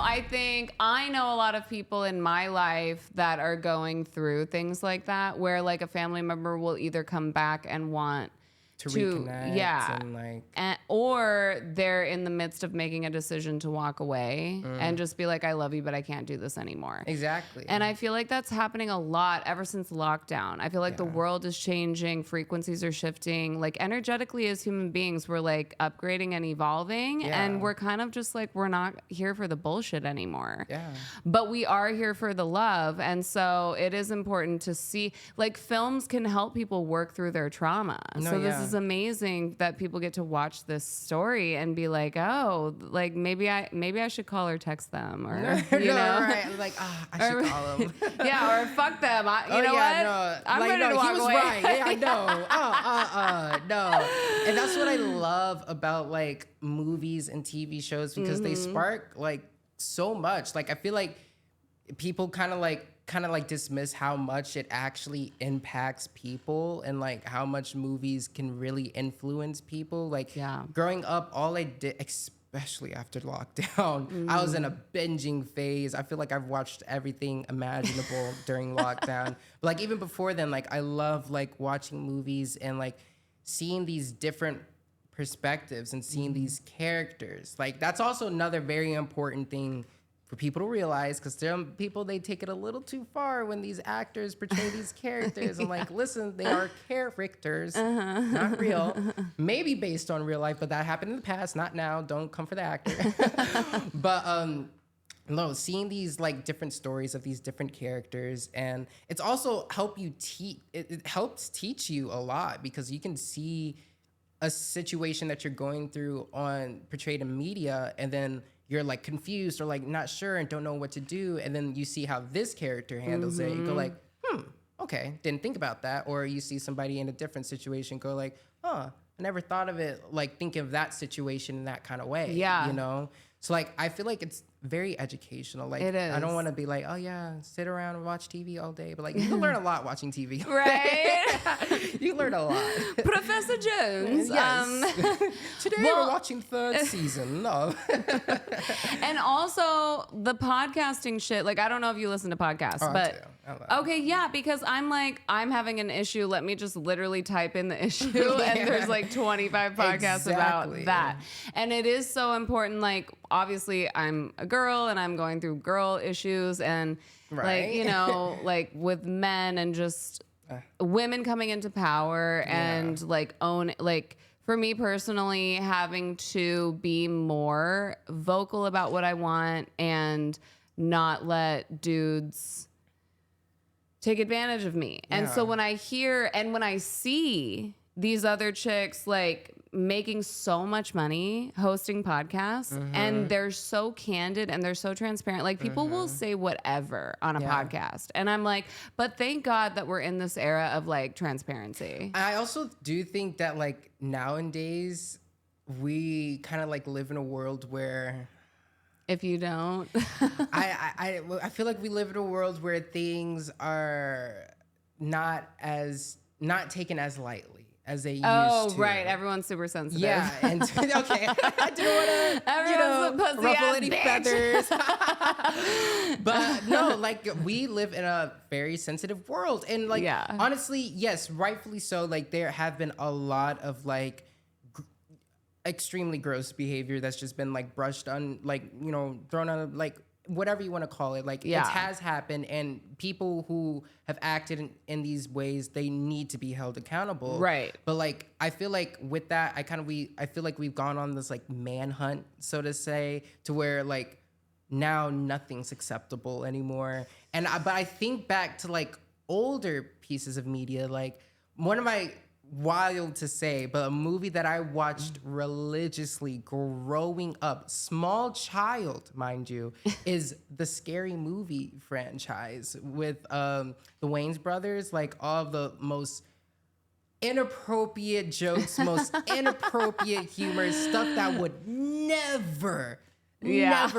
I know a lot of people in my life that are going through things like that, where like a family member will either come back and want
to reconnect,
yeah,
and like,
or they're in the midst of making a decision to walk away and just be like, I love you, but I can't do this anymore.
exactly.
And I feel like that's happening a lot ever since lockdown. I feel like the world is changing, frequencies are shifting. Like energetically as human beings, we're like upgrading and evolving, and we're kind of just like, we're not here for the bullshit anymore.
Yeah.
But we are here for the love. And so it is important to see, like, films can help people work through their trauma. So this is amazing that people get to watch this story and be like, oh, like maybe I should call or text them, or you know,
right? Like, I should call him.
yeah, or fuck them. You know what?
No.
I'm
like,
ready
no,
to walk
he was
away.
right. Yeah, I know. No. And that's what I love about like movies and TV shows, because they spark like so much. Like I feel like people kind of like dismiss how much it actually impacts people, and like how much movies can really influence people. Like growing up, all I did, especially after lockdown, I was in a binging phase. I feel like I've watched everything imaginable during lockdown. But like even before then, like I love like watching movies and like seeing these different perspectives and seeing these characters. Like that's also another very important thing for people to realize, because some people, they take it a little too far when these actors portray these characters. I'm like, listen, they are characters, not real. Maybe based on real life, but that happened in the past, not now. Don't come for the actor. But no, seeing these like different stories of these different characters, and it's also it helps teach you a lot, because you can see a situation that you're going through portrayed in media, and then you're like confused or like not sure and don't know what to do, and then you see how this character handles it. You go like, okay, didn't think about that. Or you see somebody in a different situation, go like, I never thought of it, like think of that situation in that kind of way.
Yeah.
You know? So like I feel like it's very educational. Like
it is.
I don't want to be like, oh yeah, sit around and watch TV all day, but like you can learn a lot watching TV.
Right?
You learn a lot.
Professor Jones.
Yes. Today we're watching third season. No.
And also the podcasting shit. Like I don't know if you listen to podcasts, but okay, yeah, because I'm having an issue. Let me just literally type in the issue, and there's like 25 podcasts about that. And it is so important. Like obviously I'm a girl and I'm going through girl issues, and like, you know, like with men and just women coming into power and like for me personally, having to be more vocal about what I want and not let dudes take advantage of me. And so when I hear and when I see these other chicks like making so much money hosting podcasts, and they're so candid and they're so transparent. Like people will say whatever on a podcast, and I'm like, but thank God that we're in this era of like transparency.
I also do think that like nowadays we kind of like live in a world where
If you don't,
I feel like we live in a world where things are not taken as lightly as they used to.
Right. Everyone's super sensitive.
Yeah, and okay, I didn't want to, ruffle any feathers. But no, like we live in a very sensitive world, and like honestly, yes, rightfully so. Like there have been a lot of like extremely gross behavior that's just been like brushed on, like thrown on, like whatever you want to call it. Like it has happened, and people who have acted in these ways, they need to be held accountable.
Right.
But like I feel like with that, I feel like we've gone on this like manhunt, so to say, to where like now nothing's acceptable anymore. But I think back to like older pieces of media, like one of my wild to say, but a movie that I watched religiously growing up, small child, mind you, is the Scary Movie franchise with the Wayans brothers. Like all of the most inappropriate jokes, most inappropriate humor, stuff that would never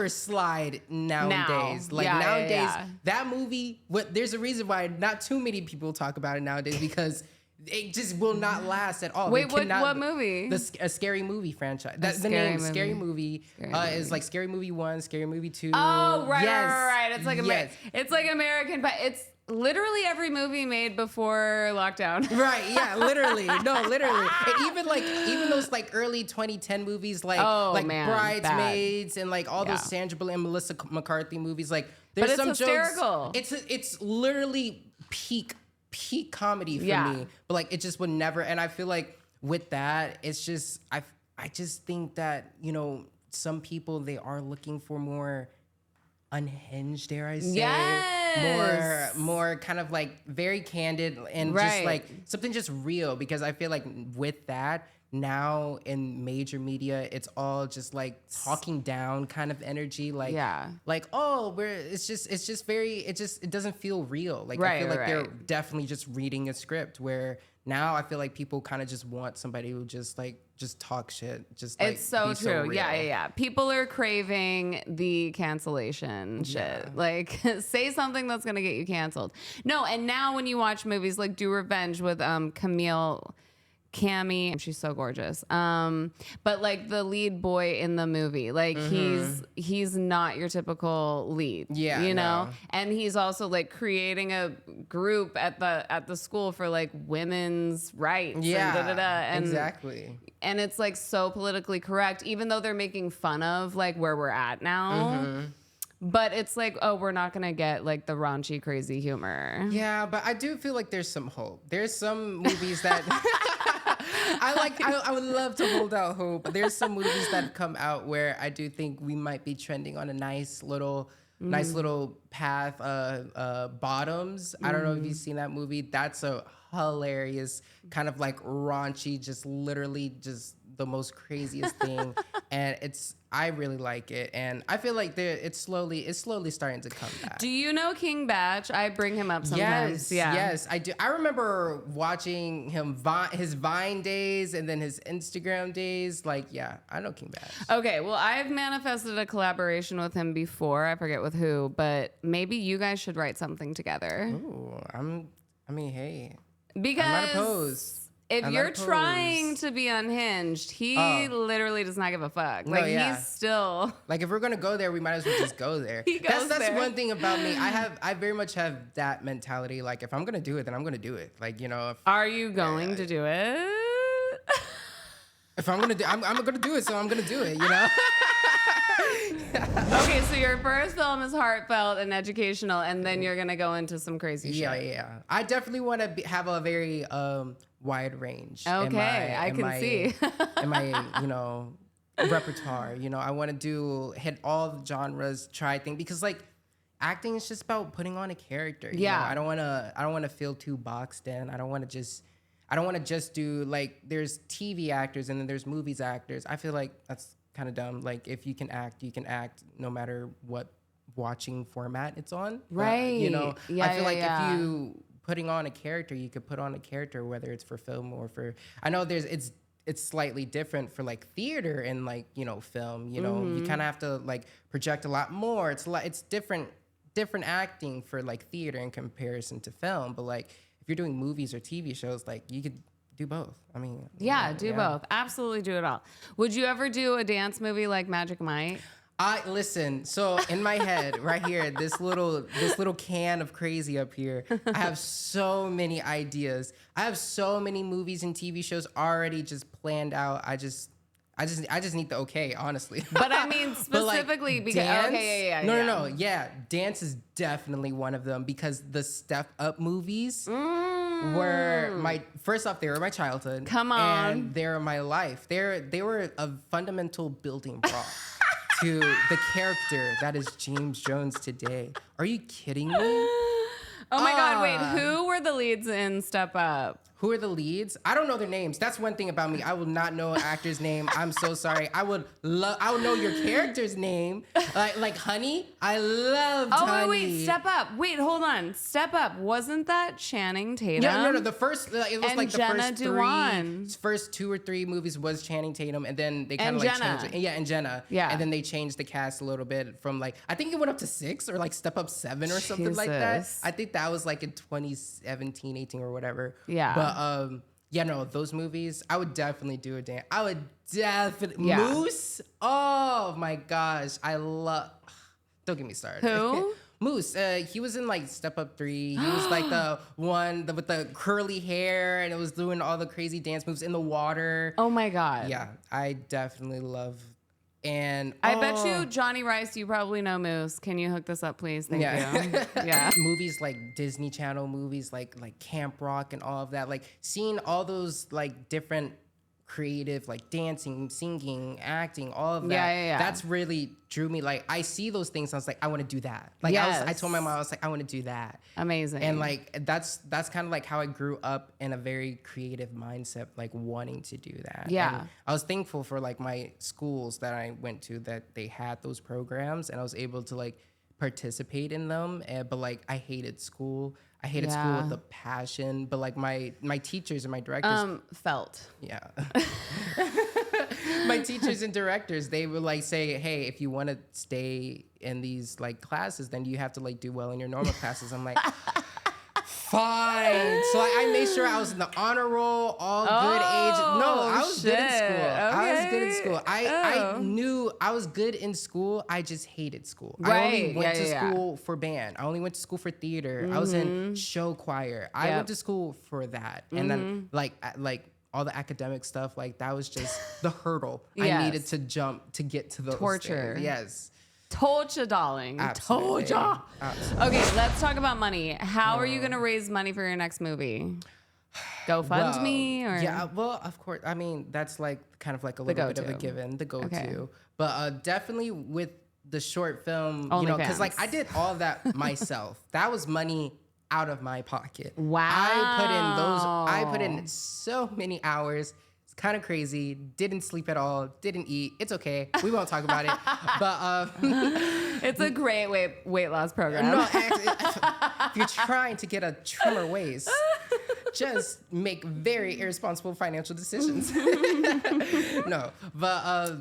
slide nowadays. Nowadays, that movie, there's a reason why not too many people talk about it nowadays, because it just will not last at all.
Wait, what movie?
A Scary Movie franchise. That's the name. Scary Movie is like Scary Movie 1, Scary Movie 2.
Oh, right, right. It's like it's like American, but it's literally every movie made before lockdown.
Right, yeah, literally. No, literally. And even those like early 2010 movies like Bridesmaids and like all those Sandra Bullock and Melissa McCarthy movies, like there's
but it's
some
hysterical.
jokes. It's literally peak comedy for me, but like it just would never. And I feel like with that, it's just I just think that some people, they are looking for more unhinged, dare I say, more kind of like very candid and just like something just real, because I feel like with that now in major media, it's all just like talking down kind of energy, like it doesn't feel real. Like I feel like they're definitely just reading a script, where now I feel like people kind of just want somebody who just talk shit. Just like,
it's so true. Yeah. People are craving the cancellation shit. Like say something that's gonna get you canceled. No, and now when you watch movies like Do Revenge with Cammy, she's so gorgeous. But like the lead boy in the movie, like he's not your typical lead. Yeah. You know? And he's also like creating a group at the school for like women's rights.
Yeah.
And
exactly.
And it's like so politically correct, even though they're making fun of like where we're at now. But it's like, oh, we're not gonna get like the raunchy, crazy humor.
Yeah, but I do feel like there's some hope. There's some movies that I would love to hold out hope. But there's some movies that have come out where I do think we might be trending on a nice little path. Bottoms. I don't know if you've seen that movie. That's a hilarious kind of like raunchy, just literally just the most craziest thing. And I really like it, and I feel like it's slowly starting to come back.
Do you know King Batch? I bring him up sometimes.
Yes, I do. I remember watching him his Vine days and then his Instagram days. Like, yeah, I know King Batch.
Okay, well, I've manifested a collaboration with him before. I forget with who, but maybe you guys should write something together.
Ooh, hey.
Because
I'm not opposed.
If you're trying to be unhinged, he literally does not give a fuck. Like he's still
like, if we're gonna go there, we might as well just go there. That's one thing about me. I very much have that mentality. Like, if I'm gonna do it, then I'm gonna do it. Like,
are you going to do it?
If I'm gonna do, I'm gonna do it. So I'm gonna do it.
Okay, so your first film is heartfelt and educational, and then you're gonna go into some crazy shit.
Yeah. I definitely want to have a very wide range.
Okay, I can see.
in my repertoire. I want to hit all the genres, try things, because like acting is just about putting on a character. I don't want to feel too boxed in. I don't want to just I don't want to just do like there's TV actors and then there's movies actors. I feel like that's kind of dumb. Like if you can act no matter what watching format it's on.
Right.
You know,
Yeah,
I feel
yeah,
like
yeah.
if you putting on a character, you could put on a character whether it's for film or for. I know it's slightly different for like theater and like film. You know, you kind of have to like project a lot more. It's different acting for like theater in comparison to film. But like if you're doing movies or TV shows, like you could do both. I mean,
Yeah, do both. Absolutely do it all. Would you ever do a dance movie like Magic Mike?
I listen. So in my head, right here, this little can of crazy up here. I have so many ideas. I have so many movies and TV shows already just planned out. I just need the okay, honestly.
But I mean
But, like,
specifically because
dance?
okay,
No. Yeah, dance is definitely one of them because the Step Up movies were first off, they were my childhood.
Come on.
And they were my life. They were a fundamental building block to the character that is James Jones today. Are you kidding me?
Oh my God, wait, who were the leads in Step Up?
Who are the leads? I don't know their names. That's one thing about me. I will not know an actor's name. I'm so sorry. I would know your character's name. Like Honey. I loved Honey.
Wait, Step Up. Wait, hold on. Step Up. Wasn't that Channing Tatum?
Yeah, no. The first, it was
And
like the
Jenna
first 2 or 3 movies was Channing Tatum, and then they kind of like
Jenna.
changed it. Yeah, and Jenna.
Yeah.
And then they changed the cast a little bit from like I think it went up to 6 or like Step Up 7 or something like that.
Jesus.
I think that was like in 2017, 18 or whatever.
Yeah.
But yeah, no, those movies, I would definitely do a dance. I would definitely
Yeah.
Moose. Oh my gosh, I love. Don't get me started.
Who?
Moose. He was in like Step Up 3. He was like the one with the curly hair, and it was doing all the crazy dance moves in the water.
Oh my God.
Yeah, I definitely love. And
I bet you, Johnny Rice, you probably know Moose. Can you hook this up, please? Thank you. Yeah.
Movies like Disney Channel movies, like Camp Rock and all of that. Like seeing all those like different creative, like dancing, singing, acting, all of that.
Yeah.
That's really drew me. Like I see those things, and I was like, I want to do that. Like
Yes.
I told my mom, I was like, I want to do that.
Amazing.
And like that's kind of like how I grew up in a very creative mindset, like wanting to do that.
Yeah.
And I was thankful for like my schools that I went to that they had those programs, and I was able to like participate in them. But like I hated school. I hated school
Yeah.
with a passion. But like my teachers and my directors.
Felt.
Yeah. My teachers and directors, they would like say, hey, if you want to stay in these like classes, then you have to like do well in your normal classes. I'm like, fine. So like, I made sure I was in the honor roll, all good age. No, I was good in school. I was good in school. I knew I was good in school. I just hated school. I only
Right.
went to
Yeah.
school for band. I only went to school for theater. I was in show choir. I
Yep.
went to school for that. And then like all the academic stuff, like that was just the hurdle I
Yes.
needed to jump to get to those
Torture.
things. Yes.
Told ya, darling.
Absolutely.
Told ya.
Absolutely.
Okay, let's talk about money. How are you going to raise money for your next movie? GoFundMe or
Yeah, well, of course. I mean, that's like kind of like a little bit of a
go-to.
given, the go-to.
Okay.
But definitely with the short film, you know, because like I did all of that myself. That was money out of my pocket.
Wow.
I put in so many hours. It's kind of crazy. Didn't sleep at all. Didn't eat. It's okay. We won't talk about it. But
it's a great weight loss program.
no, actually, if you're trying to get a trimmer waist, just make very irresponsible financial decisions. No, but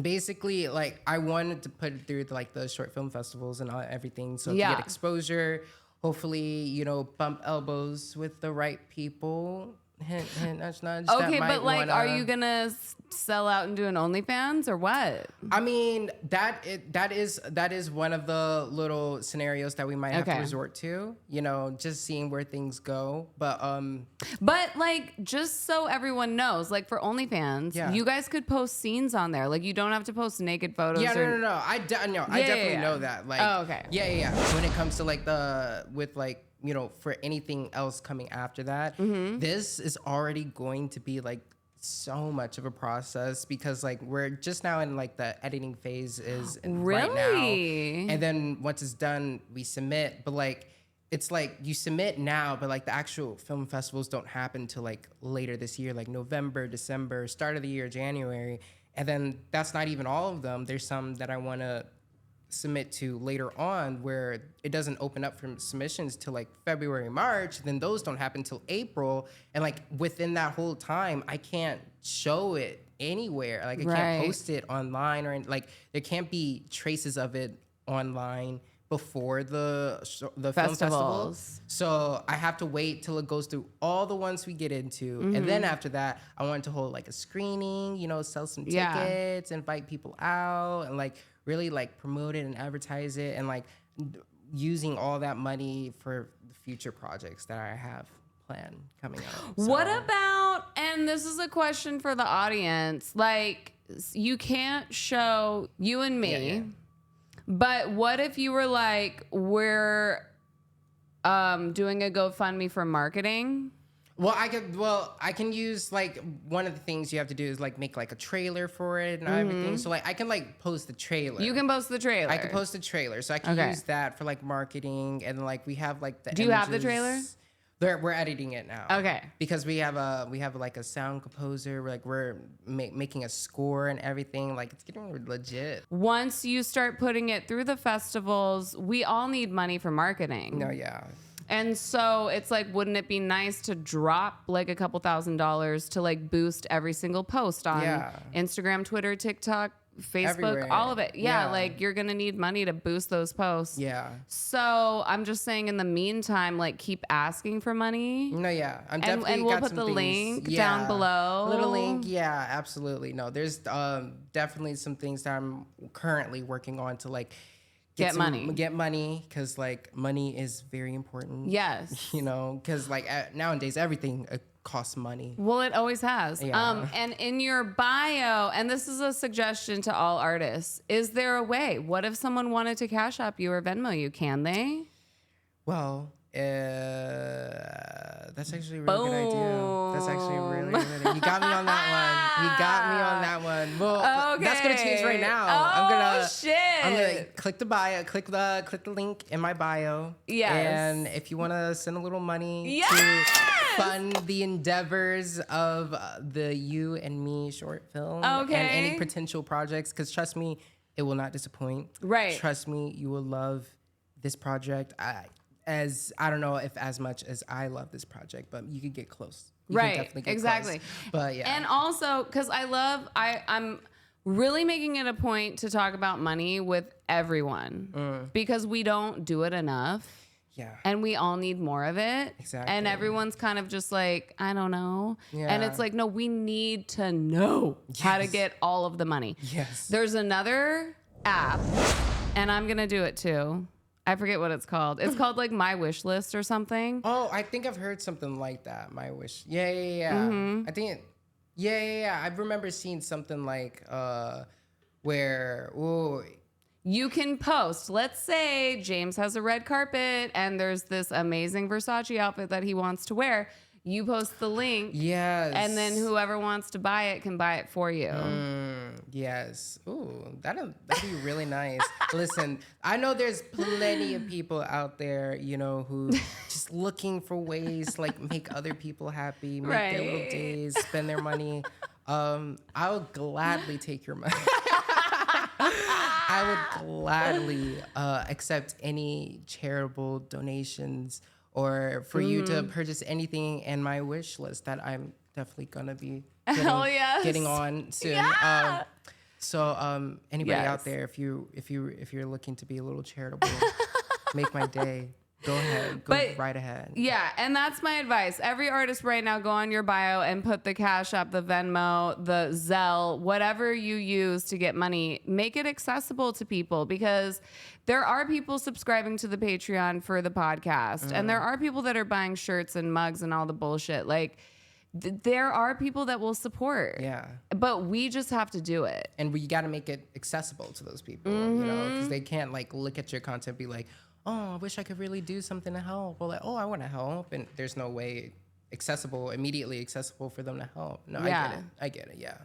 basically, like I wanted to put it through like the short film festivals and everything, so to
Yeah.
get exposure. Hopefully, you know, bump elbows with the right people. Hint, hint, nudge, nudge. that
Okay,
might
but like, are
wanna-
you gonna sell out and do an OnlyFans or what?
I mean, that is one of the little scenarios that we might have to
Okay.
resort to. You know, just seeing where things go. But
But like, just so everyone knows, like for OnlyFans,
Yeah.
you guys could post scenes on there. Like, you don't have to post naked photos.
yeah,
or,
no. I definitely
yeah.
know that. Like,
Oh, okay.
Yeah. When it comes to like with like, you know, for anything else coming after that,
Mm-hmm.
this is already going to be like so much of a process because like we're just now in like the editing phase right now.
Really?
And then once it's done, we submit. But like it's like you submit now, but like the actual film festivals don't happen till like later this year, like November, December, start of the year, January. And then that's not even all of them. There's some that I want to submit to later on where it doesn't open up for submissions till like February, March. Then those don't happen till April. And like within that whole time, I can't show it anywhere. Like I can't post it online or like there can't be traces of it online before the film festival. So I have to wait till it goes through all the ones we get into. And then after that, I want to hold like a screening, you know, sell some tickets, invite people out and like really like promote it and advertise it and like using all that money for the future projects that I have planned coming out. So.
What about, and this is a question for the audience, like you can't show you and me, but what if you were like, we're doing a GoFundMe for marketing?
Well, I can use like one of the things you have to do is like make like a trailer for it and everything. So like I can like post the trailer.
You can post the trailer.
I can post the trailer. So I can use that for like marketing and like we have like the
Do you have the trailer?
We're editing it now.
Okay.
Because we have like a sound composer. We're making a score and everything. Like it's getting legit.
Once you start putting it through the festivals, we all need money for marketing.
No, yeah.
And so it's like, wouldn't it be nice to drop like a couple $1,000s to like boost every single post on Instagram, Twitter, TikTok, Facebook,
everywhere.
All of it. Yeah, like you're going to need money to boost those posts.
Yeah.
So I'm just saying in the meantime, like keep asking for money.
No, yeah. I'm definitely
and we'll
got
put
some
the
things.
link down below.
Little link. Yeah, absolutely. No, there's definitely some things that I'm currently working on to like get money because like money is very important.
Yes.
You know, because like nowadays everything costs money.
Well, it always has.
Yeah.
And in your bio, and this is a suggestion to all artists, is there a way? What if someone wanted to Cash App you or Venmo you? Can they?
Well, that's actually a really good idea. That's actually a really good idea. You got me on that one. Well, that's gonna change right now. I'm gonna click the bio, click the link in my bio.
Yes.
And if you want to send a little money to fund the endeavors of the You and Me short film and any potential projects, because trust me, it will not disappoint.
Right.
Trust me, you will love this project. I don't know if as much as I love this project, but you could get close. You can definitely get
exactly.
close. But yeah.
And also, because I'm really making it a point to talk about money with everyone because we don't do it enough.
Yeah.
And we all need more of it.
Exactly.
And everyone's kind of just like, I don't know.
Yeah.
And it's like, no, we need to know how to get all of the money.
Yes.
There's another app, and I'm going to do it too. I forget what it's called. It's called like My Wish List or something.
Oh, I think I've heard something like that. My Wish. Yeah. I think I remember seeing something like where
you can post. Let's say James has a red carpet and there's this amazing Versace outfit that he wants to wear. You post the link.
Yes.
And then whoever wants to buy it can buy it for you.
Yes. Ooh, that'd be really nice. Listen, I know there's plenty of people out there, you know, who just looking for ways to like make other people happy, make their little days, spend their money. I'll gladly take your money. I would gladly accept any charitable donations or for you to purchase anything in my wish list that I'm definitely gonna be getting on soon.
Yeah.
So anybody out there, if you're looking to be a little charitable, make my day. Go ahead. Go right ahead.
Yeah, and that's my advice. Every artist right now, go on your bio and put the Cash App, the Venmo, the Zelle, whatever you use to get money. Make it accessible to people because there are people subscribing to the Patreon for the podcast. And there are people that are buying shirts and mugs and all the bullshit. Like, there are people that will support.
Yeah.
But we just have to do it.
And we got to make it accessible to those people, you know, because they can't, like, look at your content and be like, oh, I wish I could really do something to help. Or like, oh, I want to help. And there's no way immediately accessible for them to help. No, I get it. Yeah.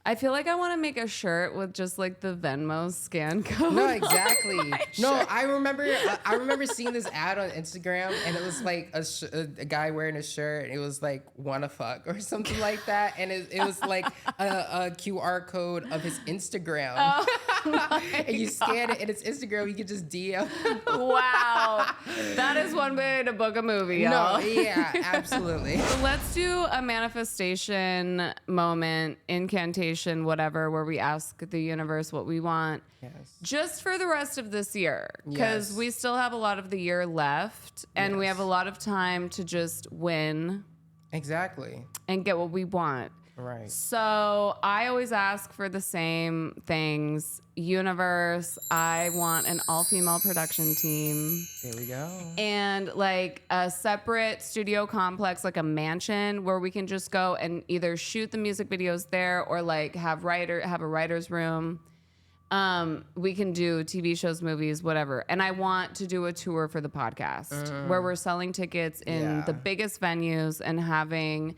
I feel like I want to make a shirt with just like the Venmo scan code.
No, exactly. No,
shirt.
I remember seeing this ad on Instagram, and it was like a guy wearing a shirt. And it was like "wanna fuck" or something like that, and it was like a QR code of his Instagram.
Oh
and you scan it, and it's Instagram. You can just DM.
Wow. That is one way to book a movie, y'all.
No, yeah, absolutely.
So let's do a manifestation moment, incantation, whatever, where we ask the universe what we want.
Yes.
Just for the rest of this year. Because
Yes.
we still have a lot of the year left, and we
Yes.
have a lot of time to just win
Exactly.
and get what we want.
Right.
So I always ask for the same things. Universe, I want an all-female production team.
There we go.
And like a separate studio complex, like a mansion where we can just go and either shoot the music videos there or like have a writer's room. We can do TV shows, movies, whatever. And I want to do a tour for the podcast where we're selling tickets in the biggest venues and having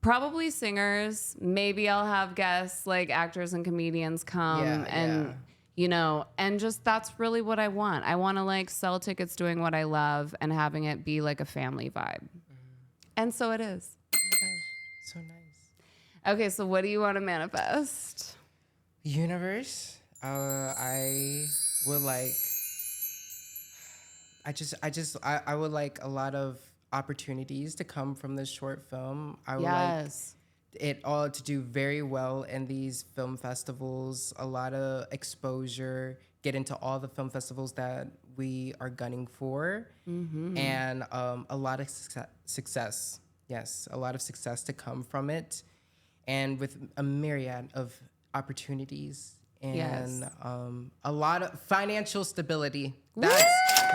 probably singers. Maybe I'll have guests like actors and comedians come you know, and just that's really what I want. I want to like sell tickets doing what I love and having it be like a family vibe. And so it is.
Oh my gosh, so nice.
Okay, so what do you want to manifest?
Universe, I would like. I would like a lot of opportunities to come from this short film. I would like it all to do very well in these film festivals, a lot of exposure, get into all the film festivals that we are gunning for, and a lot of success. Yes, a lot of success to come from it, and with a myriad of opportunities and a lot of financial stability.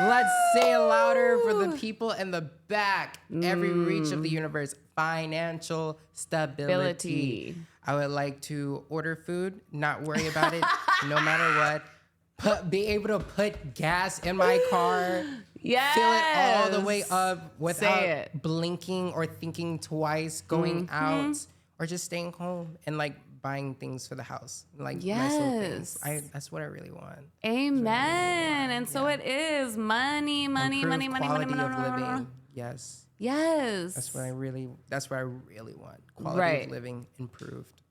Let's say it louder for the people in the back. Every reach of the universe. Financial stability. I would like to order food, not worry about it, no matter what. Be able to put gas in my car.
Yes.
Fill it all the way up without blinking or thinking twice, going out or just staying home and like buying things for the house, like nice little things. That's what I really want.
Amen. And so it is money.
Quality of living. Yes.
Yes.
That's what I really want. Quality of living improved.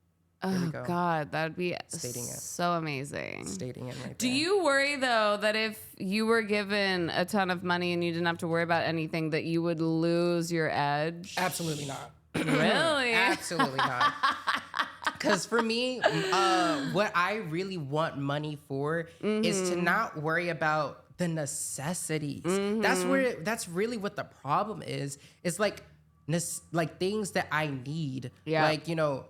Oh God, that'd be
Stating it.
so amazing.
Stating it right there.
Do you worry though that if you were given a ton of money and you didn't have to worry about anything, that you would lose your edge?
Absolutely not.
Really?
Absolutely not. Because for me, what I really want money for is to not worry about the necessities. That's really what the problem is. It's like things that I need, like, you know,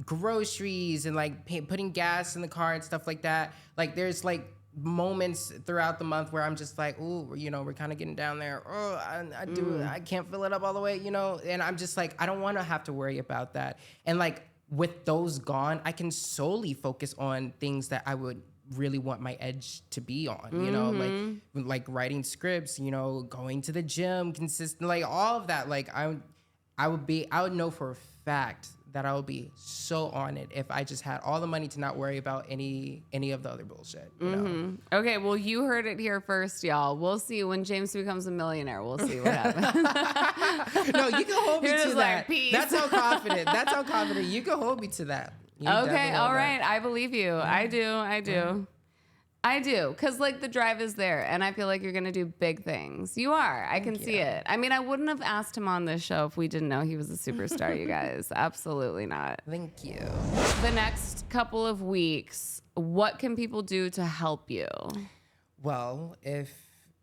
groceries and like putting gas in the car and stuff like that. Like there's like moments throughout the month where I'm just like, ooh, you know, we're kind of getting down there. Oh, I can't fill it up all the way, you know? And I'm just like, I don't want to have to worry about that. And like with those gone, I can solely focus on things that I would really want my edge to be on, you know, like writing scripts, you know, going to the gym consistent, like all of that. Like I would know for a fact that I would be so on it if I just had all the money to not worry about any of the other bullshit. You know?
Okay, well, you heard it here first, y'all. We'll see when James becomes a millionaire. We'll see what happens.
No, you can hold me
You're
to
just
that.
like, peace.
That's how confident. You can hold me to that. You
Okay,
definitely
all
hold
right.
that.
I believe you. I do. I do, because like the drive is there, and I feel like you're gonna do big things. You are. I can see it. I mean, I wouldn't have asked him on this show if we didn't know he was a superstar, you guys. Absolutely not.
Thank you.
The next couple of weeks, what can people do to help you?
Well, if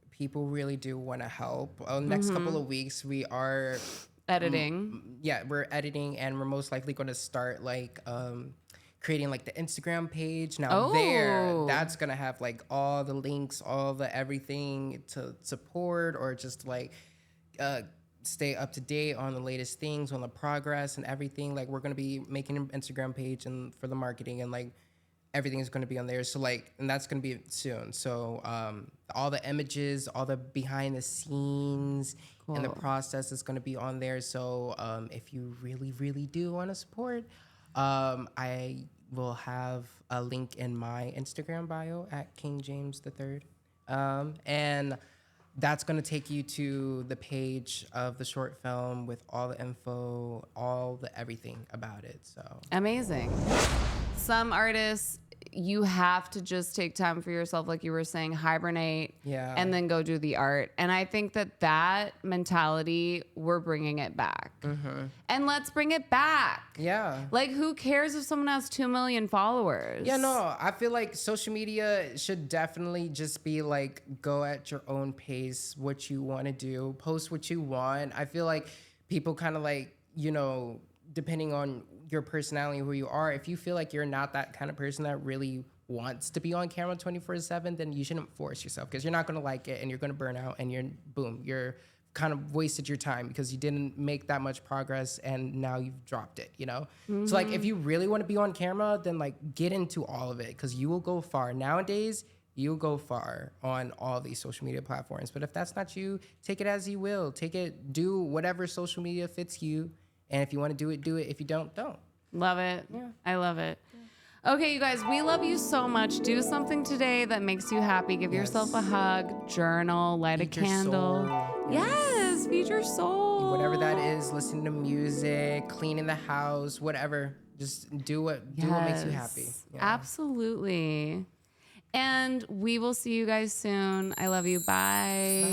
people really do want to help, next couple of weeks we are
Editing.
we're editing, and we're most likely going to start like creating like the Instagram page. Now that's gonna have like all the links, all the everything to support or just like stay up to date on the latest things, on the progress and everything. Like we're gonna be making an Instagram page and for the marketing, and like everything is gonna be on there. So like, and that's gonna be soon. So all the images, all the behind the scenes and the process is gonna be on there. So if you really, really do want to support, I will have a link in my Instagram bio at King James III. And that's going to take you to the page of the short film with all the info, all the everything about it. So
Amazing. Some artists, you have to just take time for yourself, like you were saying, hibernate,
Yeah.
and then go do the art. And I think that mentality, we're bringing it back. And let's bring it back.
yeah.
Like, who cares if someone has 2 million followers?
Yeah, no, I feel like social media should definitely just be like, go at your own pace, what you want to do, post what you want. I feel like people kind of like, depending on your personality, who you are, if you feel like you're not that kind of person that really wants to be on camera 24/7, then you shouldn't force yourself, because you're not going to like it and you're going to burn out, and you're kind of wasted your time because you didn't make that much progress and now you've dropped it, So like, if you really want to be on camera, then like get into all of it, because you will go far. Nowadays, you'll go far on all these social media platforms. But if that's not you, take it as you will. Do whatever social media fits you. And if you want to do it, do it. If you don't, don't.
Love it. Yeah. I love it. Okay, you guys, we love you so much. Do something today that makes you happy. Give yourself a hug, journal, light
Feed
a
your
candle.
soul.
Yes, feed your soul.
Whatever that is, listening to music, cleaning the house, whatever. Just do what makes you happy. Yeah.
Absolutely. And we will see you guys soon. I love you. Bye.